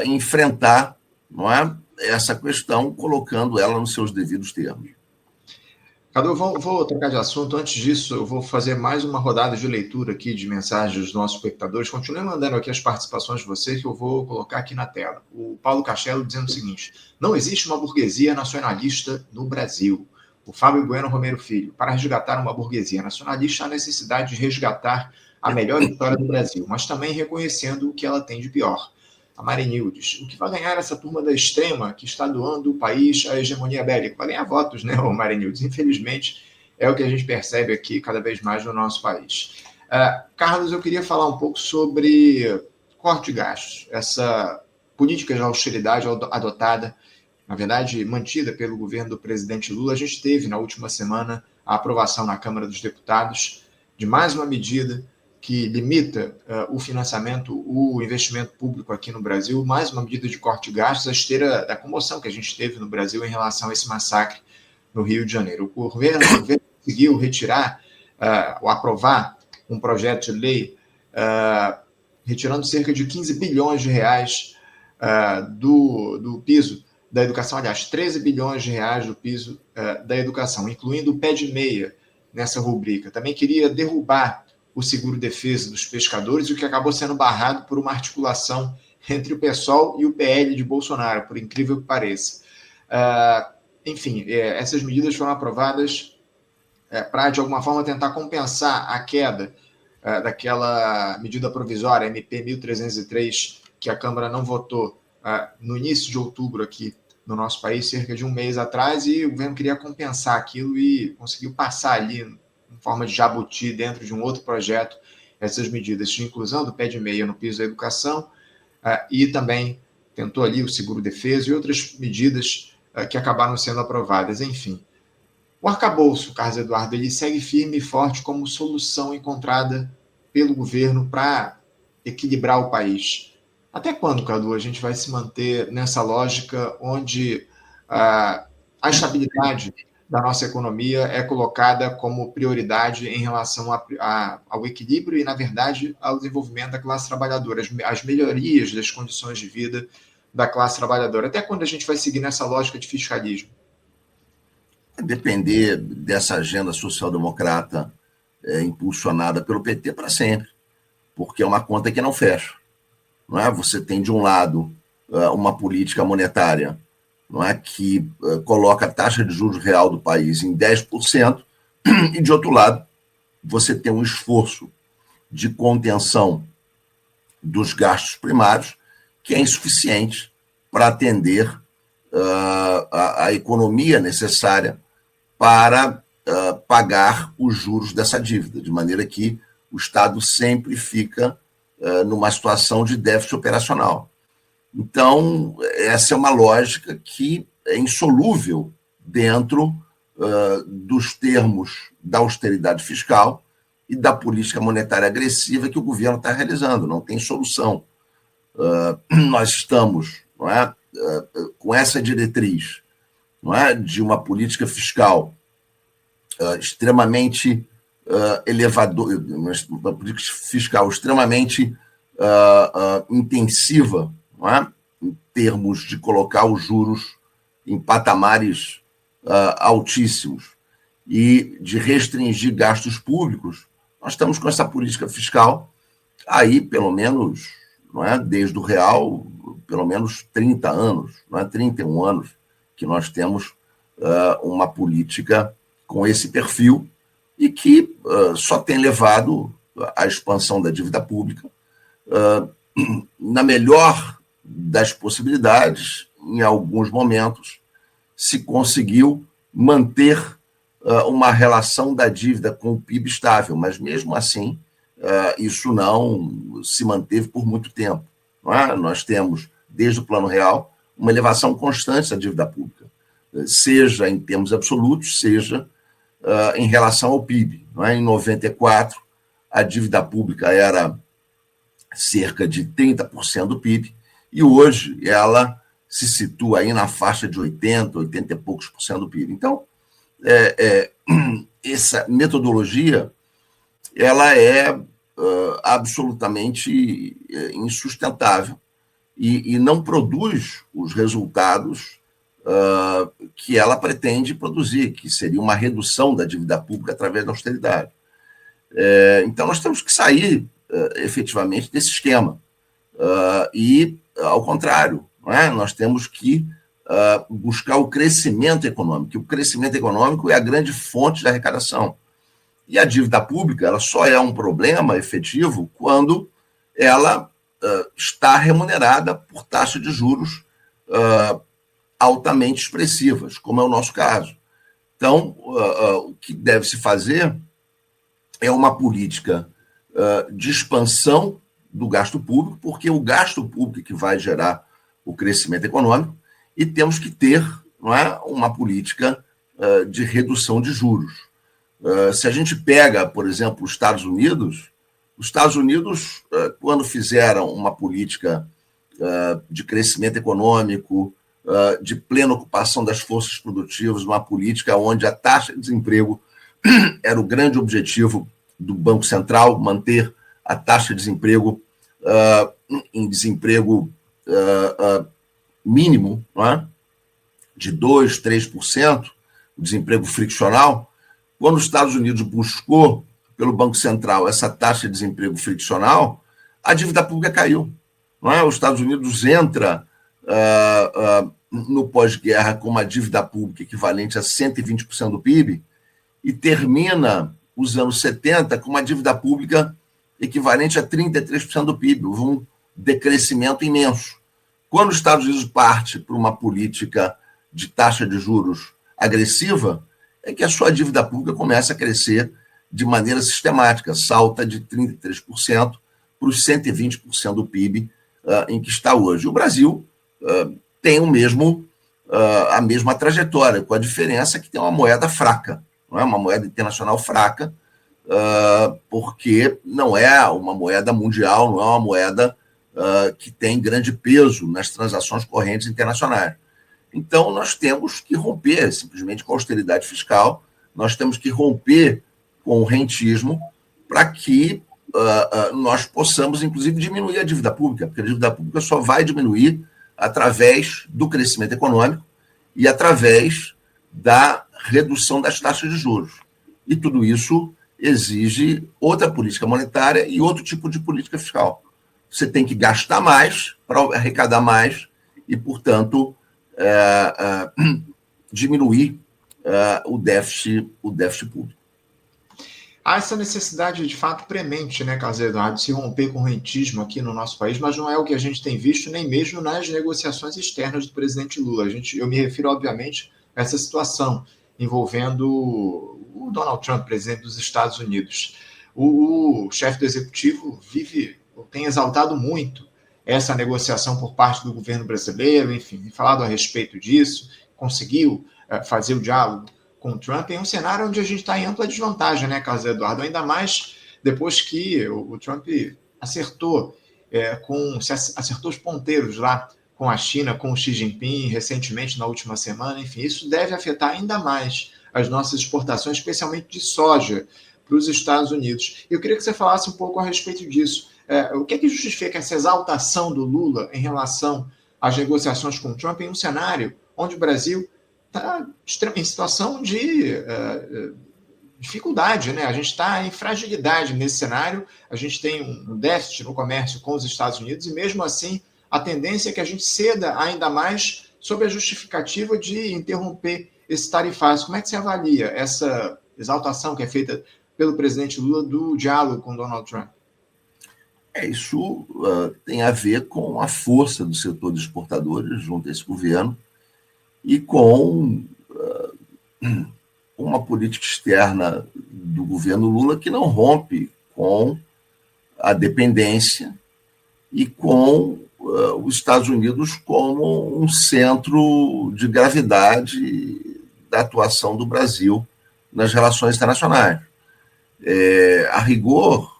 S2: enfrentar, não é, essa questão, colocando ela nos seus devidos termos.
S1: Cadu, vou trocar de assunto. Antes disso, eu vou fazer mais uma rodada de leitura aqui de mensagens dos nossos espectadores. Continue mandando aqui as participações de vocês, que eu vou colocar aqui na tela. O Paulo Castelo dizendo o seguinte: não existe uma burguesia nacionalista no Brasil. O Fábio Bueno Romero Filho: para resgatar uma burguesia nacionalista, há necessidade de resgatar a melhor história do Brasil, mas também reconhecendo o que ela tem de pior. A Marinildes: o que vai ganhar essa turma da extrema que está doando o país à hegemonia bélica? Vai ganhar votos, né, o Marinildes? Infelizmente, é o que a gente percebe aqui cada vez mais no nosso país. Carlos, eu queria falar um pouco sobre corte de gastos, essa política de austeridade adotada, na verdade, mantida pelo governo do presidente Lula. A gente teve, na última semana, a aprovação na Câmara dos Deputados de mais uma medida que limita o financiamento, o investimento público aqui no Brasil, mais uma medida de corte de gastos, à esteira da comoção que a gente teve no Brasil em relação a esse massacre no Rio de Janeiro. O governo conseguiu retirar ou aprovar um projeto de lei retirando cerca de 15 bilhões de reais do piso da educação, aliás, 13 bilhões de reais do piso da educação, incluindo o pé de meia nessa rubrica. Também queria derrubar o seguro-defesa dos pescadores, o que acabou sendo barrado por uma articulação entre o PSOL e o PL de Bolsonaro, por incrível que pareça. Enfim, essas medidas foram aprovadas para, de alguma forma, tentar compensar a queda daquela medida provisória, MP 1303, que a Câmara não votou no início de outubro aqui no nosso país, cerca de um mês atrás, e o governo queria compensar aquilo e conseguiu passar ali, em forma de jabuti, dentro de um outro projeto, essas medidas de inclusão do pé de meia no piso da educação, e também tentou ali o seguro-defesa e outras medidas que acabaram sendo aprovadas. Enfim, o arcabouço, Carlos Eduardo, ele segue firme e forte como solução encontrada pelo governo para equilibrar o país. Até quando, Cadu, a gente vai se manter nessa lógica onde a estabilidade da nossa economia é colocada como prioridade em relação ao equilíbrio e, na verdade, ao desenvolvimento da classe trabalhadora, as melhorias das condições de vida da classe trabalhadora? Até quando a gente vai seguir nessa lógica de fiscalismo?
S2: Depender dessa agenda social-democrata impulsionada pelo PT para sempre, porque é uma conta que não fecha. Não é? Você tem, de um lado, uma política monetária, não é, que coloca a taxa de juros real do país em 10%, e, de outro lado, você tem um esforço de contenção dos gastos primários que é insuficiente para atender a economia necessária para pagar os juros dessa dívida, de maneira que o Estado sempre fica numa situação de déficit operacional. Então, essa é uma lógica que é insolúvel dentro dos termos da austeridade fiscal e da política monetária agressiva que o governo está realizando. Não tem solução. Nós estamos, não é, com essa diretriz, não é, de uma política fiscal extremamente elevadora, uma política fiscal extremamente intensiva, não é? Em termos de colocar os juros em patamares altíssimos e de restringir gastos públicos. Nós estamos com essa política fiscal aí, pelo menos, não é, desde o real, pelo menos 30 anos, não é, 31 anos, que nós temos uma política com esse perfil e que só tem levado à expansão da dívida pública. Na melhor das possibilidades, em alguns momentos, se conseguiu manter uma relação da dívida com o PIB estável, mas mesmo assim isso não se manteve por muito tempo. Não é? Nós temos, desde o Plano Real, uma elevação constante da dívida pública, seja em termos absolutos, seja em relação ao PIB. Não é? Em 94, a dívida pública era cerca de 30% do PIB, e hoje ela se situa aí na faixa de 80 e poucos por cento do PIB. Então, essa metodologia ela é absolutamente insustentável e não produz os resultados que ela pretende produzir, que seria uma redução da dívida pública através da austeridade. Então, nós temos que sair efetivamente desse esquema. E, ao contrário, não é? Nós temos que buscar o crescimento econômico. E o crescimento econômico é a grande fonte de arrecadação. E a dívida pública ela só é um problema efetivo quando ela está remunerada por taxa de juros altamente expressivas, como é o nosso caso. Então, o que deve se fazer é uma política de expansão do gasto público, porque o gasto público que vai gerar o crescimento econômico, e temos que ter, não é, uma política de redução de juros. Se a gente pega, por exemplo, os Estados Unidos, quando fizeram uma política de crescimento econômico, de plena ocupação das forças produtivas, uma política onde a taxa de desemprego era o grande objetivo do Banco Central, manter a taxa de desemprego em desemprego mínimo, não é? De 2%, 3%, o desemprego friccional. Quando os Estados Unidos buscou, pelo Banco Central, essa taxa de desemprego friccional, a dívida pública caiu. Não é? Os Estados Unidos entra no pós-guerra com uma dívida pública equivalente a 120% do PIB e termina os anos 70 com uma dívida pública equivalente a 33% do PIB. Houve um decrescimento imenso. Quando os Estados Unidos parte para uma política de taxa de juros agressiva, é que a sua dívida pública começa a crescer de maneira sistemática, salta de 33% para os 120% do PIB em que está hoje. O Brasil tem a mesma trajetória, com a diferença que tem uma moeda fraca, não é? Uma moeda internacional fraca, porque não é uma moeda mundial, não é uma moeda que tem grande peso nas transações correntes internacionais. Então, nós temos que romper simplesmente com a austeridade fiscal, nós temos que romper com o rentismo para que nós possamos, inclusive, diminuir a dívida pública, porque a dívida pública só vai diminuir através do crescimento econômico e através da redução das taxas de juros. E tudo isso exige outra política monetária e outro tipo de política fiscal. Você tem que gastar mais para arrecadar mais e, portanto, diminuir o déficit público.
S1: Há essa necessidade, de fato, premente, né, Carlos Eduardo, de se romper com o rentismo aqui no nosso país, mas não é o que a gente tem visto nem mesmo nas negociações externas do presidente Lula. Eu me refiro, obviamente, a essa situação envolvendo o Donald Trump, presidente dos Estados Unidos. O chefe do executivo tem exaltado muito essa negociação por parte do governo brasileiro, enfim, tem falado a respeito disso, conseguiu fazer o diálogo com o Trump em um cenário onde a gente está em ampla desvantagem, né, Carlos Eduardo? Ainda mais depois que o Trump acertou os ponteiros lá com a China, com o Xi Jinping, recentemente, na última semana. Enfim, isso deve afetar ainda mais as nossas exportações, especialmente de soja, para os Estados Unidos. Eu queria que você falasse um pouco a respeito disso. O que é que justifica essa exaltação do Lula em relação às negociações com o Trump em um cenário onde o Brasil está em situação de dificuldade, né? A gente está em fragilidade nesse cenário, a gente tem um déficit no comércio com os Estados Unidos e, mesmo assim, a tendência é que a gente ceda ainda mais sob a justificativa de interromper esse tarifaço. Como é que você avalia essa exaltação que é feita pelo presidente Lula do diálogo com Donald Trump?
S2: Isso tem a ver com a força do setor de exportadores junto a esse governo e com uma política externa do governo Lula que não rompe com a dependência e com os Estados Unidos como um centro de gravidade da atuação do Brasil nas relações internacionais. A rigor,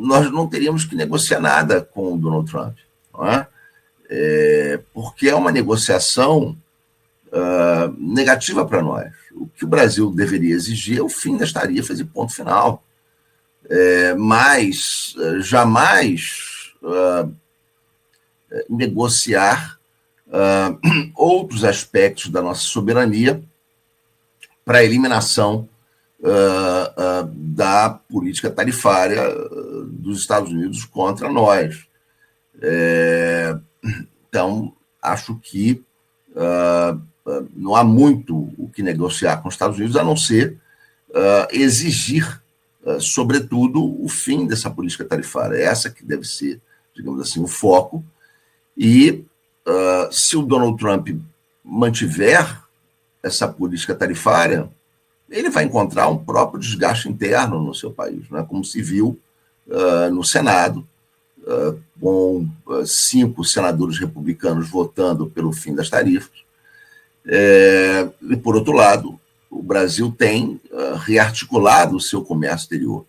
S2: nós não teríamos que negociar nada com o Donald Trump, não é? Porque é uma negociação negativa para nós. O que o Brasil deveria exigir é o fim das tarifas e ponto final. Mas jamais negociar outros aspectos da nossa soberania para a eliminação da política tarifária dos Estados Unidos contra nós. Então, acho que não há muito o que negociar com os Estados Unidos, a não ser exigir, sobretudo, o fim dessa política tarifária. Essa que deve ser, digamos assim, o foco. E se o Donald Trump mantiver essa política tarifária, ele vai encontrar um próprio desgaste interno no seu país, né? Como se viu no Senado, com 5 senadores republicanos votando pelo fim das tarifas. E, por outro lado, o Brasil tem rearticulado o seu comércio exterior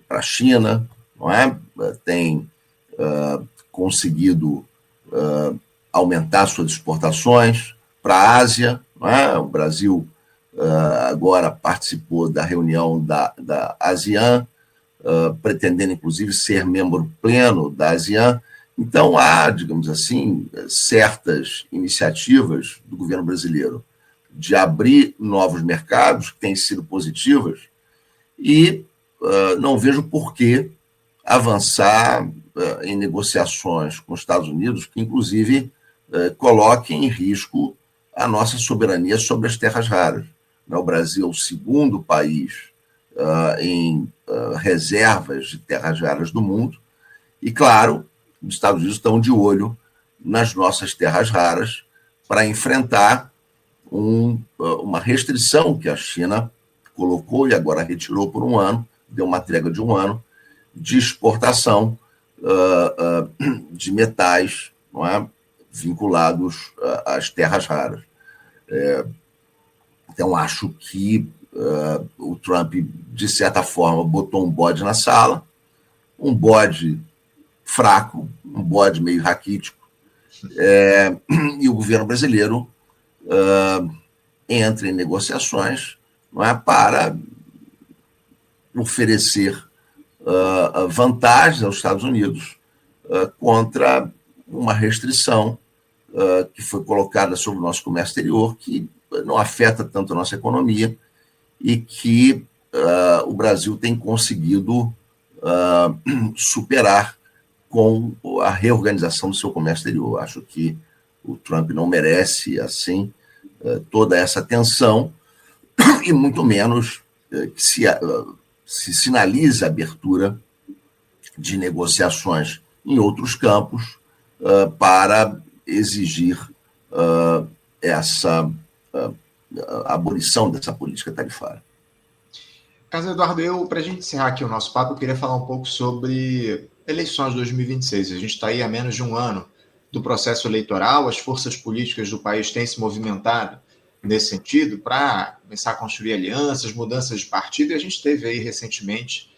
S2: para a China, não é? Tem conseguido aumentar suas exportações para a Ásia, não é? O Brasil agora participou da reunião da ASEAN, pretendendo, inclusive, ser membro pleno da ASEAN. Então, há, digamos assim, certas iniciativas do governo brasileiro de abrir novos mercados, que têm sido positivas, e não vejo por que avançar em negociações com os Estados Unidos, que, inclusive, coloquem em risco a nossa soberania sobre as terras raras. O Brasil é o segundo país em reservas de terras raras do mundo, e, claro, os Estados Unidos estão de olho nas nossas terras raras para enfrentar uma restrição que a China colocou e agora retirou por um ano, deu uma trégua de um ano, de exportação de metais, não é? Vinculados às terras raras. Então, acho que o Trump, de certa forma, botou um bode na sala, um bode fraco, um bode meio raquítico, e o governo brasileiro entra em negociações, não é, para oferecer vantagens aos Estados Unidos contra uma restrição que foi colocada sobre o nosso comércio exterior, que não afeta tanto a nossa economia e que o Brasil tem conseguido superar com a reorganização do seu comércio exterior. Acho que o Trump não merece, assim, toda essa atenção, e muito menos que se sinalize a abertura de negociações em outros campos para exigir essa abolição dessa política tarifária.
S1: Carlos Eduardo, para a gente encerrar aqui o nosso papo, eu queria falar um pouco sobre eleições de 2026. A gente está aí há menos de um ano do processo eleitoral, as forças políticas do país têm se movimentado nesse sentido para começar a construir alianças, mudanças de partido, e a gente teve aí recentemente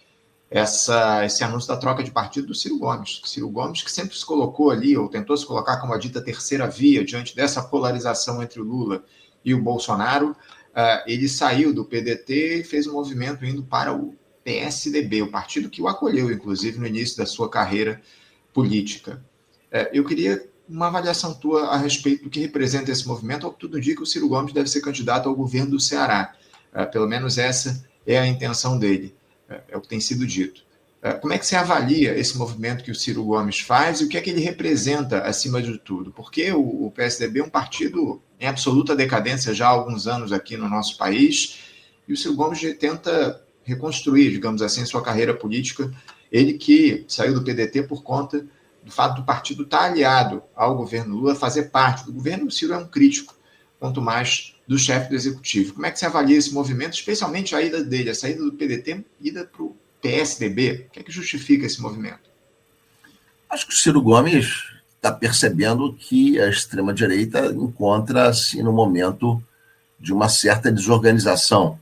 S1: esse anúncio da troca de partido do Ciro Gomes. Ciro Gomes, que sempre se colocou ali, ou tentou se colocar como a dita terceira via, diante dessa polarização entre o Lula e o Bolsonaro, ele saiu do PDT e fez um movimento indo para o PSDB, o partido que o acolheu, inclusive, no início da sua carreira política. Eu queria uma avaliação tua a respeito do que representa esse movimento, ao que tudo indica que o Ciro Gomes deve ser candidato ao governo do Ceará. Pelo menos essa é a intenção dele, é o que tem sido dito. Como é que você avalia esse movimento que o Ciro Gomes faz e o que é que ele representa acima de tudo? Porque o PSDB é um partido em absoluta decadência já há alguns anos aqui no nosso país, e o Ciro Gomes tenta reconstruir, digamos assim, sua carreira política, ele que saiu do PDT por conta do fato do partido estar aliado ao governo Lula, fazer parte do governo. O Ciro é um crítico, quanto mais do chefe do executivo. Como é que você avalia esse movimento, especialmente a ida dele, a saída do PDT, ida para o PSDB? O que é que justifica esse movimento?
S2: Acho que o Ciro Gomes está percebendo que a extrema-direita encontra-se no momento de uma certa desorganização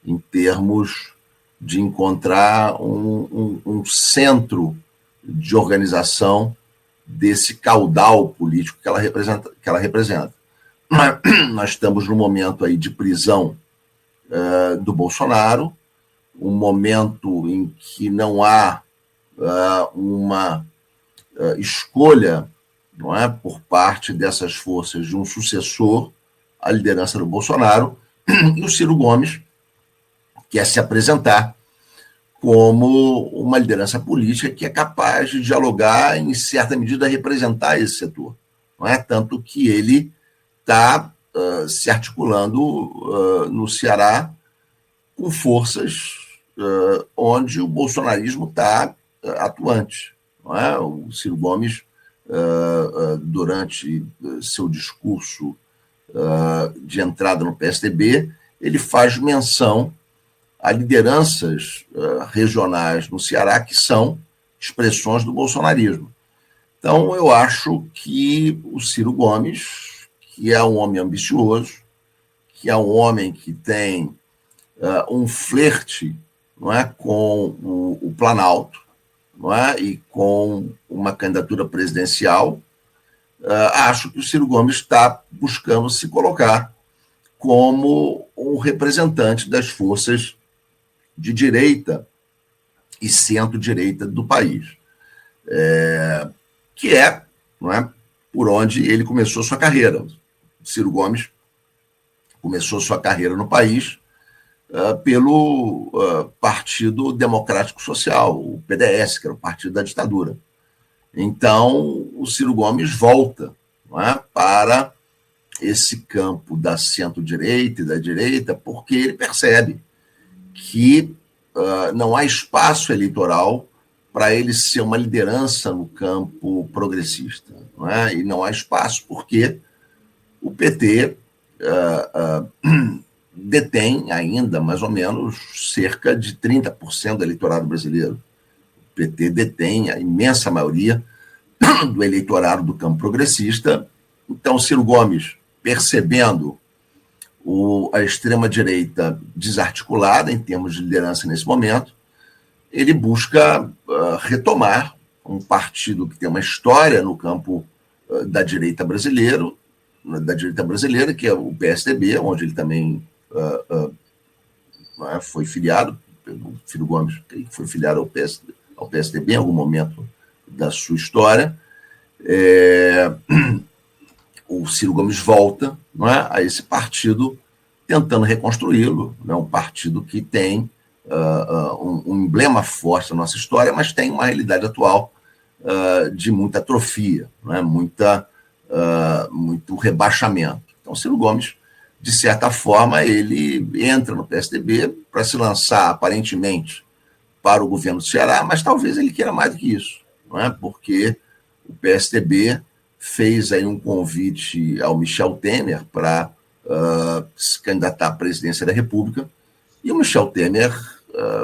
S2: em termos de encontrar um centro de organização desse caudal político que ela representa. Nós estamos num momento aí de prisão do Bolsonaro, um momento em que não há uma escolha, não é, por parte dessas forças de um sucessor à liderança do Bolsonaro, e o Ciro Gomes quer se apresentar como uma liderança política que é capaz de dialogar, em certa medida, representar esse setor. Não é? Tanto que ele está se articulando no Ceará com forças onde o bolsonarismo está atuante. Não é? O Ciro Gomes, durante seu discurso de entrada no PSDB, ele faz menção a lideranças regionais no Ceará que são expressões do bolsonarismo. Então, eu acho que o Ciro Gomes, que é um homem ambicioso, que é um homem que tem um flerte, não é, com o Planalto, não é, e com uma candidatura presidencial, acho que o Ciro Gomes está buscando se colocar como um representante das forças de direita e centro-direita do país, que não é, por onde ele começou sua carreira. Ciro Gomes começou sua carreira no país pelo Partido Democrático Social, o PDS, que era o partido da ditadura. Então, o Ciro Gomes volta, não é, para esse campo da centro-direita e da direita, porque ele percebe que não há espaço eleitoral para ele ser uma liderança no campo progressista. Não é? E não há espaço porque o PT detém ainda, mais ou menos, cerca de 30% do eleitorado brasileiro. O PT detém a imensa maioria do eleitorado do campo progressista. Então, Ciro Gomes, percebendo a extrema-direita desarticulada em termos de liderança nesse momento, ele busca retomar um partido que tem uma história no campo da direita brasileira, que é o PSDB, onde ele também foi filiado, o Ciro Gomes foi filiado ao PSDB em algum momento da sua história. O Ciro Gomes volta, não é, a esse partido, tentando reconstruí-lo, né, um partido que tem um emblema forte na nossa história, mas tem uma realidade atual de muita atrofia, não é, muito rebaixamento. Então, Ciro Gomes, de certa forma, ele entra no PSDB para se lançar, aparentemente, para o governo do Ceará, mas talvez ele queira mais do que isso, não é, porque o PSDB fez aí um convite ao Michel Temer para se candidatar à presidência da República, e o Michel Temer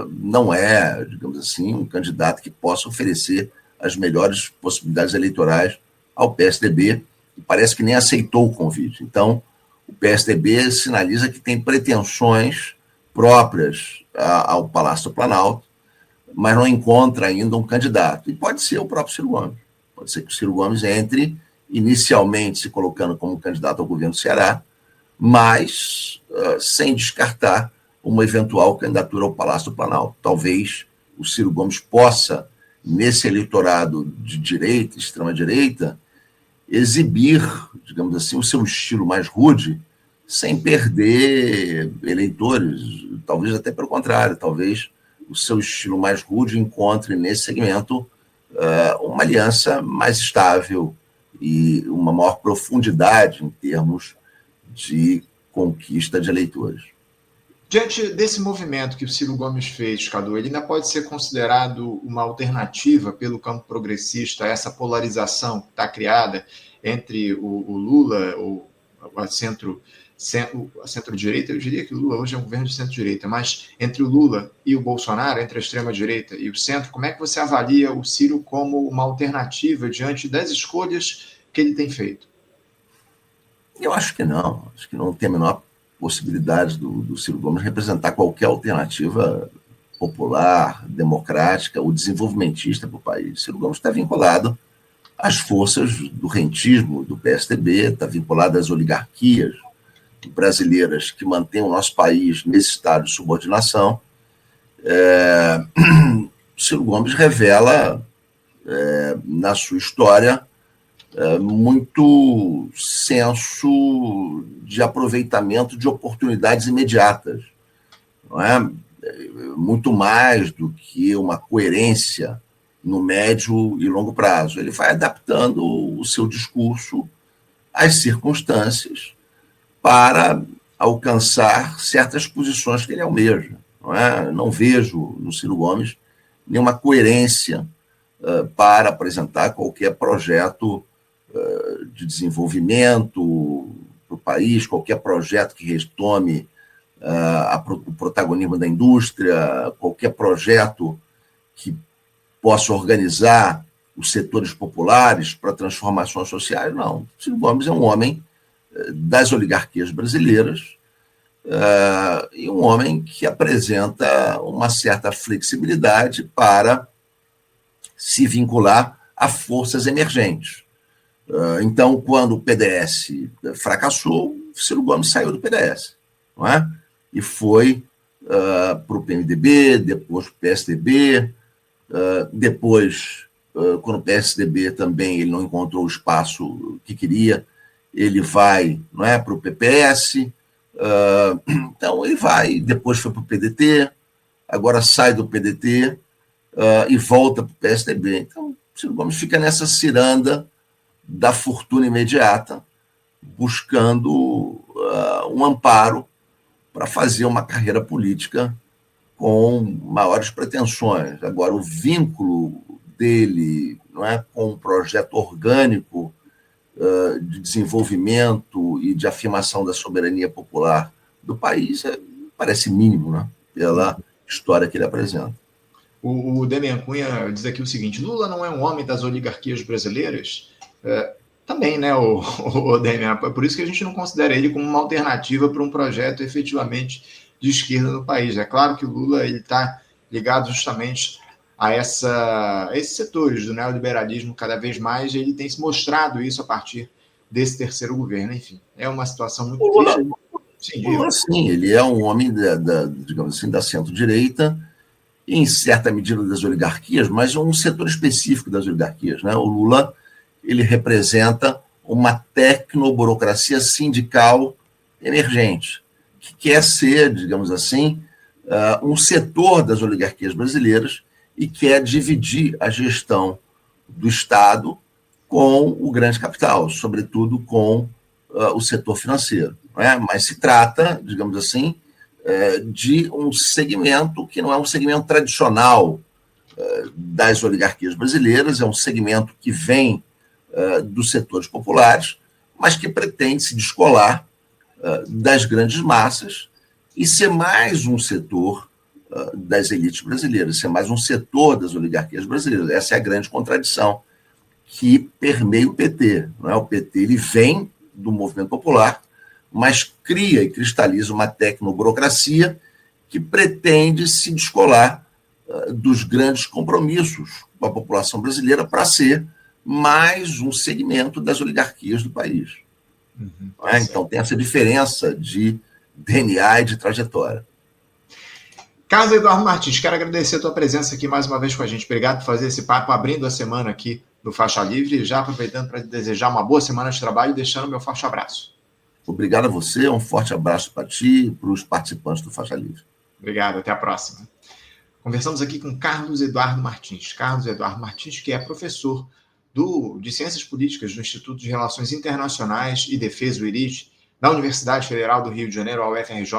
S2: não é, digamos assim, um candidato que possa oferecer as melhores possibilidades eleitorais ao PSDB, e parece que nem aceitou o convite. Então, o PSDB sinaliza que tem pretensões próprias ao Palácio do Planalto, mas não encontra ainda um candidato. E pode ser o próprio Ciro Gomes. Pode ser que o Ciro Gomes entre inicialmente se colocando como candidato ao governo do Ceará, mas sem descartar uma eventual candidatura ao Palácio do Planalto. Talvez o Ciro Gomes possa, nesse eleitorado de direita, extrema-direita, exibir, digamos assim, o seu estilo mais rude, sem perder eleitores, talvez até pelo contrário, talvez o seu estilo mais rude encontre nesse segmento uma aliança mais estável e uma maior profundidade em termos de conquista de eleitores.
S1: Diante desse movimento que o Ciro Gomes fez, Cadu, ele ainda pode ser considerado uma alternativa pelo campo progressista a essa polarização que está criada entre o Lula, a centro-direita, eu diria que o Lula hoje é um governo de centro-direita, mas entre o Lula e o Bolsonaro, entre a extrema-direita e o centro, como é que você avalia o Ciro como uma alternativa diante das escolhas que ele tem feito?
S2: Eu acho que não tem a menor possibilidade do Ciro Gomes representar qualquer alternativa popular, democrática, o desenvolvimentista para o país. Ciro Gomes está vinculado às forças do rentismo, do PSDB, está vinculado às oligarquias brasileiras que mantêm o nosso país nesse estado de subordinação. Ciro Gomes revela, na sua história, muito senso de aproveitamento de oportunidades imediatas, não é? Muito mais do que uma coerência no médio e longo prazo. Ele vai adaptando o seu discurso às circunstâncias para alcançar certas posições que ele almeja. Não é? Não vejo no Ciro Gomes nenhuma coerência para apresentar qualquer projeto de desenvolvimento para o país, qualquer projeto que retome o protagonismo da indústria, qualquer projeto que possa organizar os setores populares para transformações sociais, não. Ciro Gomes é um homem das oligarquias brasileiras e um homem que apresenta uma certa flexibilidade para se vincular a forças emergentes. Então, quando o PDS fracassou, Ciro Gomes saiu do PDS, não é? E foi para o PMDB, depois para o PSDB, depois, quando o PSDB também ele não encontrou o espaço que queria, ele vai, não é, para o PPS, então ele vai, depois foi para o PDT, agora sai do PDT e volta para o PSDB. Então, Ciro Gomes fica nessa ciranda da fortuna imediata, buscando um amparo para fazer uma carreira política com maiores pretensões. Agora, o vínculo dele, não é, com um projeto orgânico de desenvolvimento e de afirmação da soberania popular do país parece mínimo, né, pela história que ele apresenta.
S1: O Demian Cunha diz aqui o seguinte: Lula não é um homem das oligarquias brasileiras? Também, né, o Demian? Por isso que a gente não considera ele como uma alternativa para um projeto efetivamente de esquerda no país. É claro que o Lula está ligado justamente a esses setores do neoliberalismo cada vez mais, e ele tem se mostrado isso a partir desse terceiro governo. Enfim, é uma situação muito triste.
S2: Sim, ele é um homem, digamos assim, da centro-direita, em certa medida das oligarquias, mas um setor específico das oligarquias, né? O Lula, ele representa uma tecnoburocracia sindical emergente, que quer ser, digamos assim, um setor das oligarquias brasileiras e quer dividir a gestão do Estado com o grande capital, sobretudo com o setor financeiro. Não é? Mas se trata, digamos assim, de um segmento que não é um segmento tradicional das oligarquias brasileiras, é um segmento que vem dos setores populares, mas que pretende se descolar das grandes massas e ser mais um setor das elites brasileiras, ser mais um setor das oligarquias brasileiras. Essa é a grande contradição que permeia o PT. Não é? O PT ele vem do movimento popular, mas cria e cristaliza uma tecnoburocracia que pretende se descolar dos grandes compromissos com a população brasileira para ser mais um segmento das oligarquias do país. Então, tem essa diferença de DNA e de trajetória.
S1: Carlos Eduardo Martins, quero agradecer a tua presença aqui mais uma vez com a gente. Obrigado por fazer esse papo, abrindo a semana aqui no Faixa Livre, já aproveitando para desejar uma boa semana de trabalho e deixando meu forte abraço.
S2: Obrigado a você, um forte abraço para ti e para os participantes do Faixa Livre.
S1: Obrigado, até a próxima. Conversamos aqui com Carlos Eduardo Martins. Carlos Eduardo Martins, que é professor de Ciências Políticas do Instituto de Relações Internacionais e Defesa, o IRID, da Universidade Federal do Rio de Janeiro, a UFRJ,